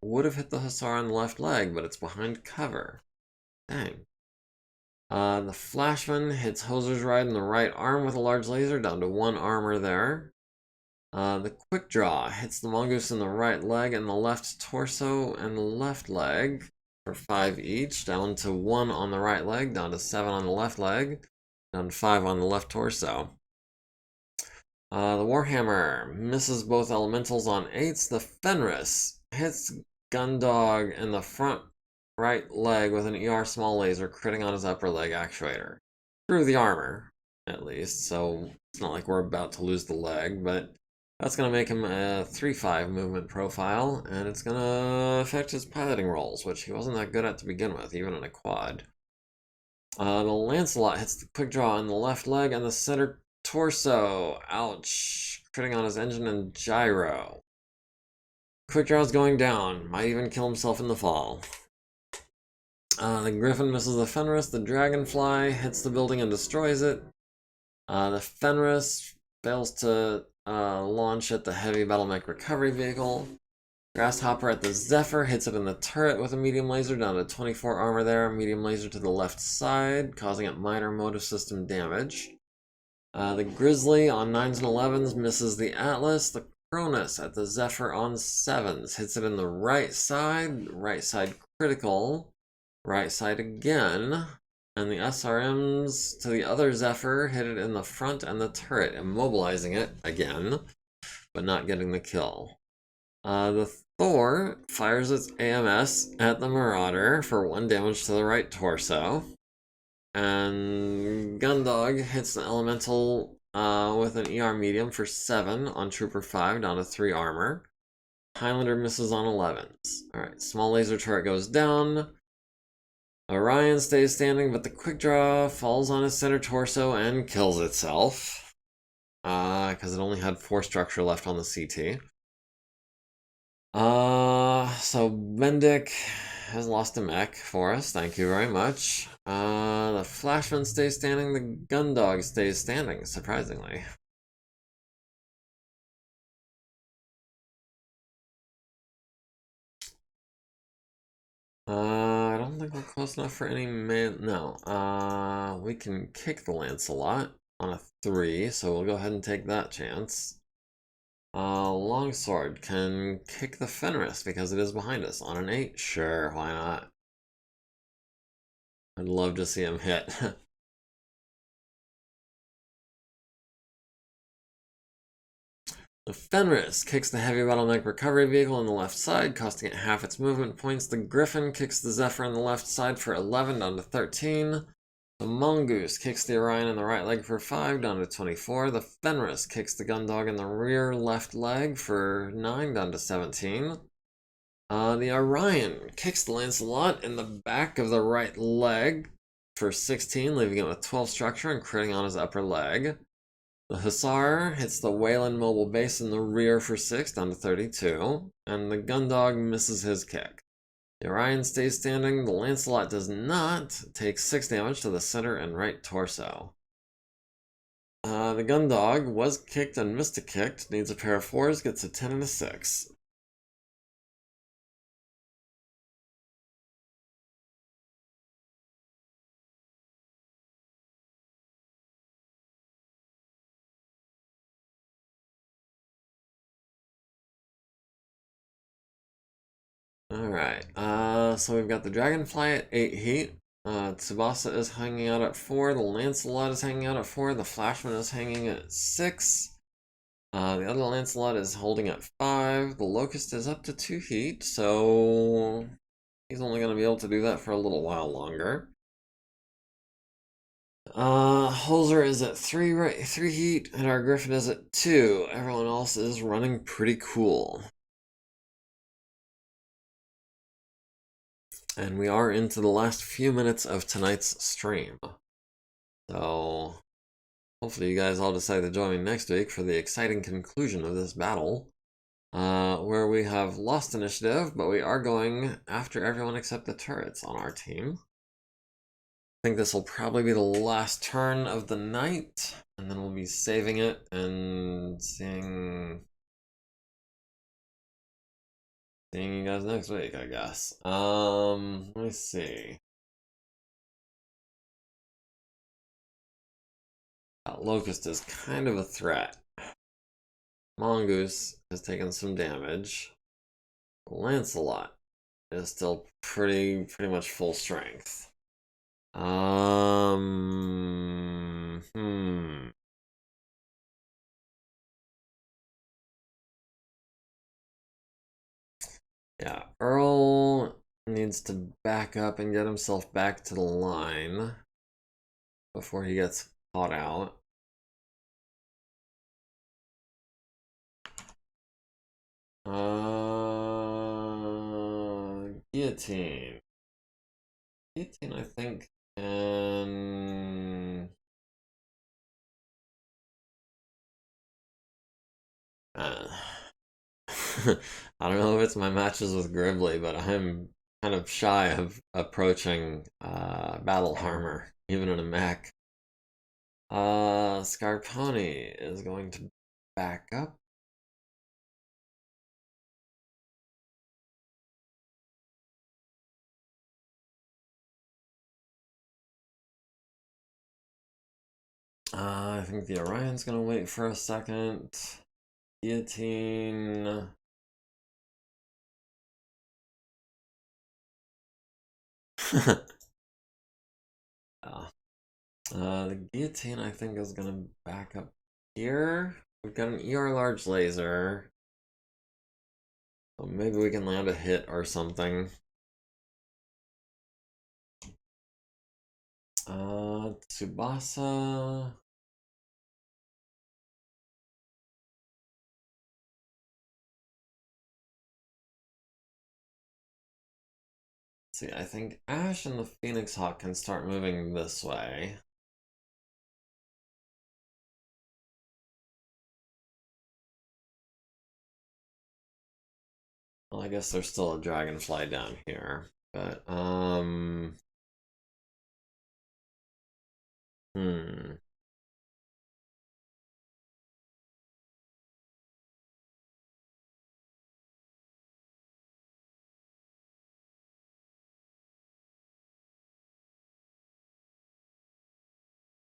would have hit the Hussar on the left leg, but it's behind cover. Dang. The Flashman hits Hoser's Ride in the right arm with a large laser, down to 1 armor there. The Quick Draw hits the Mongoose in the right leg and the left torso and the left leg for 5 each, down to 1 on the right leg, down to 7 on the left leg, down to 5 on the left torso. The Warhammer misses both elementals on 8s. The Fenris hits Gundog in the front right leg with an ER small laser, critting on his upper leg actuator. Through the armor, at least, so it's not like we're about to lose the leg, but that's going to make him a 3-5 movement profile, and it's going to affect his piloting rolls, which he wasn't that good at to begin with, even in a quad. The Lancelot hits the quick draw in the left leg and the center torso. Ouch. Critting on his engine and gyro. Quick draw's going down. Might even kill himself in the fall. The Griffin misses the Fenris. The Dragonfly hits the building and destroys it. The Fenris fails to launch at the heavy battle mech recovery vehicle. Grasshopper at the Zephyr hits it in the turret with a medium laser, down to 24 armor there. Medium laser to the left side, causing it minor motive system damage. The Grizzly on 9s and 11s misses the Atlas. The Cronus at the Zephyr on 7s hits it in the right side critical, right side again. And the SRMs to the other Zephyr hit it in the front and the turret, immobilizing it again, but not getting the kill. The Thor fires its AMS at the Marauder for 1 damage to the right torso. And Gundog hits the Elemental with an ER medium for 7 on Trooper 5, down to 3 armor. Highlander misses on 11s. Alright, small laser turret goes down. Orion stays standing, but the quick draw falls on his center torso and kills itself. Because it only had 4 structure left on the CT. So Bendik has lost a mech for us. Thank you very much. The Flashman stays standing. The Gundog stays standing, surprisingly. I don't think we're close enough for any man. No. We can kick the Lancelot on a 3, so we'll go ahead and take that chance. Longsword can kick the Fenris because it is behind us on an 8. Sure, why not? I'd love to see him hit. The Fenris kicks the heavy battle mech recovery vehicle on the left side, costing it half its movement points. The Griffin kicks the Zephyr on the left side for 11, down to 13. The Mongoose kicks the Orion in the right leg for 5, down to 24. The Fenris kicks the Gundog in the rear left leg for 9, down to 17. The Orion kicks the Lancelot in the back of the right leg for 16, leaving it with 12 structure and critting on his upper leg. The Hussar hits the Wayland mobile base in the rear for 6, down to 32, and the Gundog misses his kick. The Orion stays standing, the Lancelot does not, takes 6 damage to the center and right torso. The Gundog was kicked and missed a kick, needs a pair of 4s, gets a 10 and a 6. Alright, so we've got the Dragonfly at 8 heat. Tsubasa is hanging out at 4, the Lancelot is hanging out at 4, the Flashman is hanging at 6. The other Lancelot is holding at 5, the Locust is up to 2 heat, so he's only going to be able to do that for a little while longer. Holzer is at 3 heat, and our Griffin is at 2. Everyone else is running pretty cool. And we are into the last few minutes of tonight's stream. So, hopefully you guys all decide to join me next week for the exciting conclusion of this battle. Where we have lost initiative, but we are going after everyone except the turrets on our team. I think this will probably be the last turn of the night, and then we'll be saving it and seeing you guys next week, I guess. Let me see. Locust is kind of a threat. Mongoose has taken some damage. Lancelot is still pretty much full strength. Yeah, Earl needs to back up and get himself back to the line before he gets caught out. Guillotine. Guillotine, I think, and I don't know if it's my matches with Gribbly, but I'm kind of shy of approaching battle armor, even in a mech. Scarponi is going to back up. I think the Orion's gonna wait for a second. Guillotine. The Guillotine, I think, is gonna back up here. We've got an ER large laser. So maybe we can land a hit or something. Tsubasa. See, I think Ash and the Phoenix Hawk can start moving this way. Well, I guess there's still a Dragonfly down here, but,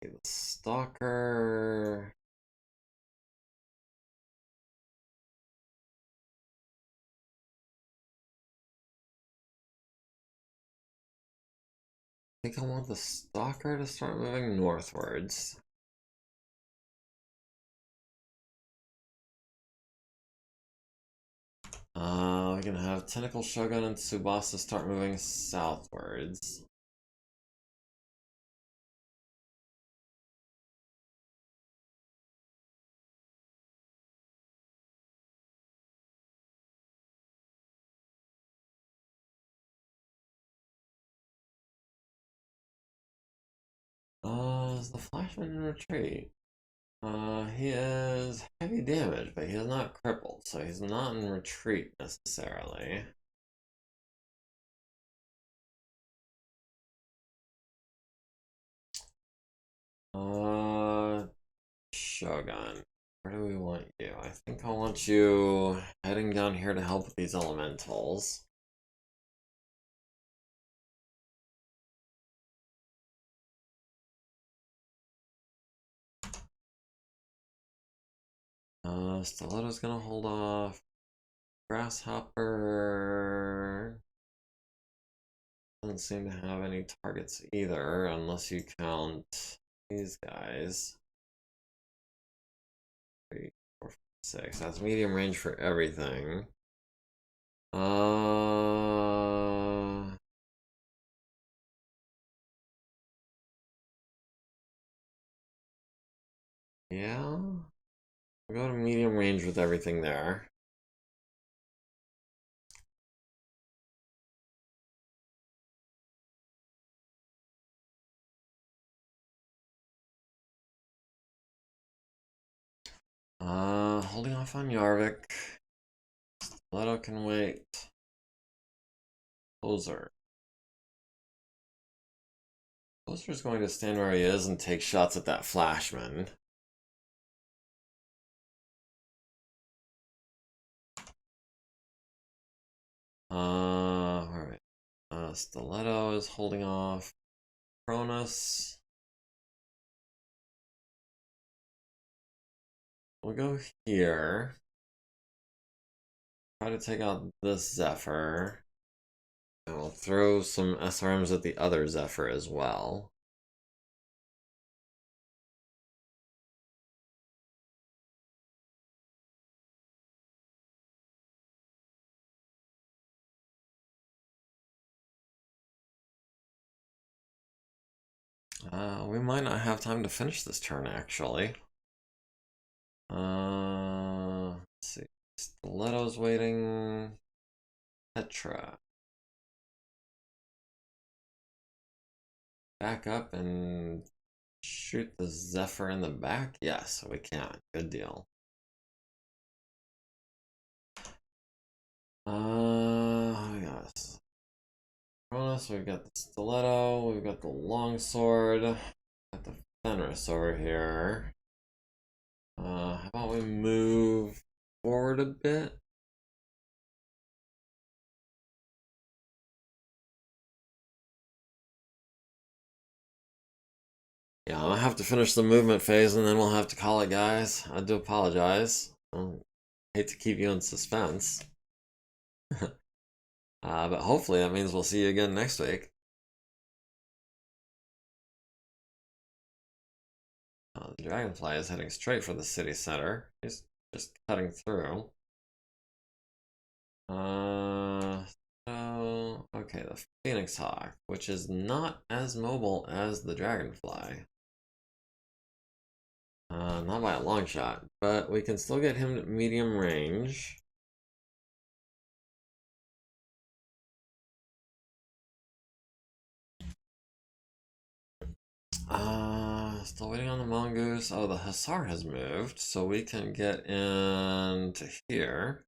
The Stalker. I think I want the Stalker to start moving northwards. We can have Tentacle Shogun and Tsubasa start moving southwards. Is the Flashman in retreat? He is heavy damage, but he is not crippled, so he's not in retreat necessarily. Shogun, where do we want you? I think I want you heading down here to help with these elementals. Stiletto's gonna hold off. Grasshopper doesn't seem to have any targets either, unless you count these guys. 3, 4, 5, 6. That's medium range for everything. Yeah. We'll go to medium range with everything there. Holding off on Yarvik. Stiletto can wait. Poser. Poser's going to stand where he is and take shots at that Flashman. Alright. Stiletto is holding off. Cronus. We'll go here. Try to take out this Zephyr. And we'll throw some SRMs at the other Zephyr as well. We might not have time to finish this turn, actually. Let's see. Stiletto's waiting. Petra. Back up and shoot the Zephyr in the back? Yes, we can. Good deal. Yes. Cronus, we've got the Stiletto, we've got the Longsword, got the Fenris over here. How about we move forward a bit? Yeah, I'm gonna have to finish the movement phase and then we'll have to call it, guys. I do apologize. I hate to keep you in suspense. But hopefully that means we'll see you again next week. The Dragonfly is heading straight for the city center. He's just cutting through. Okay, the Phoenix Hawk, which is not as mobile as the Dragonfly. Not by a long shot, but we can still get him at medium range. Still waiting on the Mongoose. Oh, the Hussar has moved, so we can get into here.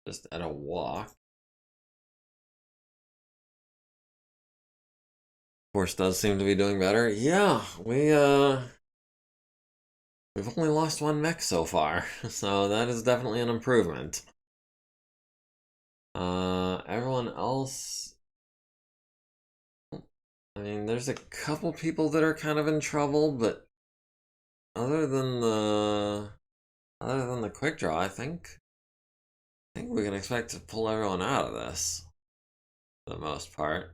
Just at a walk. Force does seem to be doing better. Yeah, we've only lost one mech so far, so that is definitely an improvement. Everyone else, I mean, there's a couple people that are kind of in trouble, but other than the quick draw, I think we can expect to pull everyone out of this for the most part.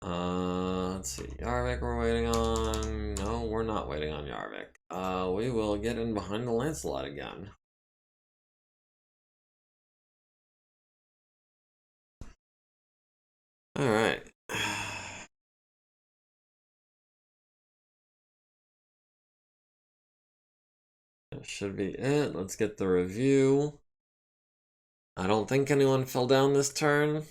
Let's see, Yarvik we're waiting on. No, we're not waiting on Yarvik. We will get in behind the Lancelot again. Alright. That should be it. Let's get the review. I don't think anyone fell down this turn.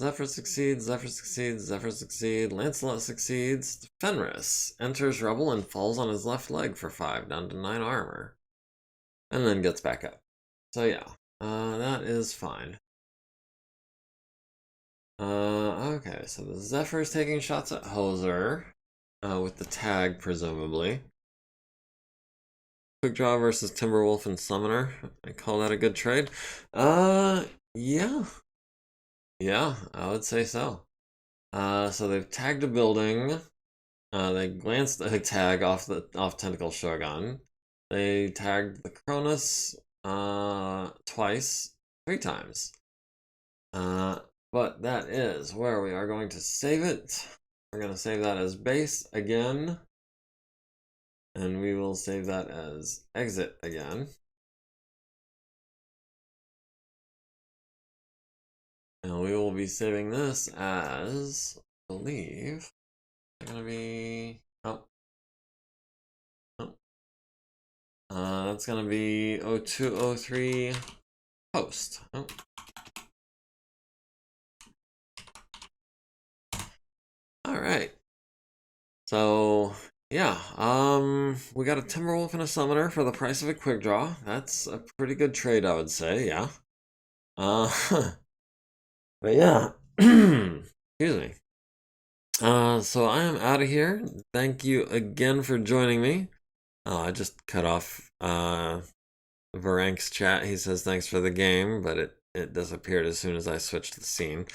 Zephyr succeeds, Zephyr succeeds, Zephyr succeeds, Lancelot succeeds. Fenris enters rubble and falls on his left leg for 5, down to 9 armor. And then gets back up. So yeah, that is fine. Okay, so the Zephyr's taking shots at Hoser, with the tag, presumably. Quick Draw versus Timberwolf and Summoner. I call that a good trade. Yeah. Yeah, I would say so. So they've tagged a building. They glanced a tag off Tentacle Shogun. They tagged the Cronus twice, 3 times. But that is where we are going to save it. We're going to save that as base again. And we will save that as exit again. And we will be saving this as, I believe, it's going to be, that's going to be 0203 post. Oh. All right. So, yeah, we got a Timberwolf and a Summoner for the price of a Quick Draw. That's a pretty good trade, I would say, yeah. But yeah, excuse me. So I am out of here. Thank you again for joining me. I just cut off Varank's chat. He says thanks for the game, but it disappeared as soon as I switched the scene.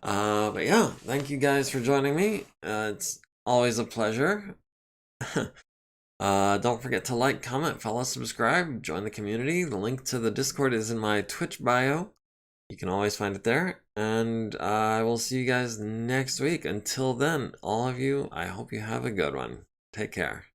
But yeah, thank you guys for joining me. It's always a pleasure. Don't forget to like, comment, follow, subscribe, join the community. The link to the Discord is in my Twitch bio. You can always find it there. And I will see you guys next week. Until then, all of you, I hope you have a good one. Take care.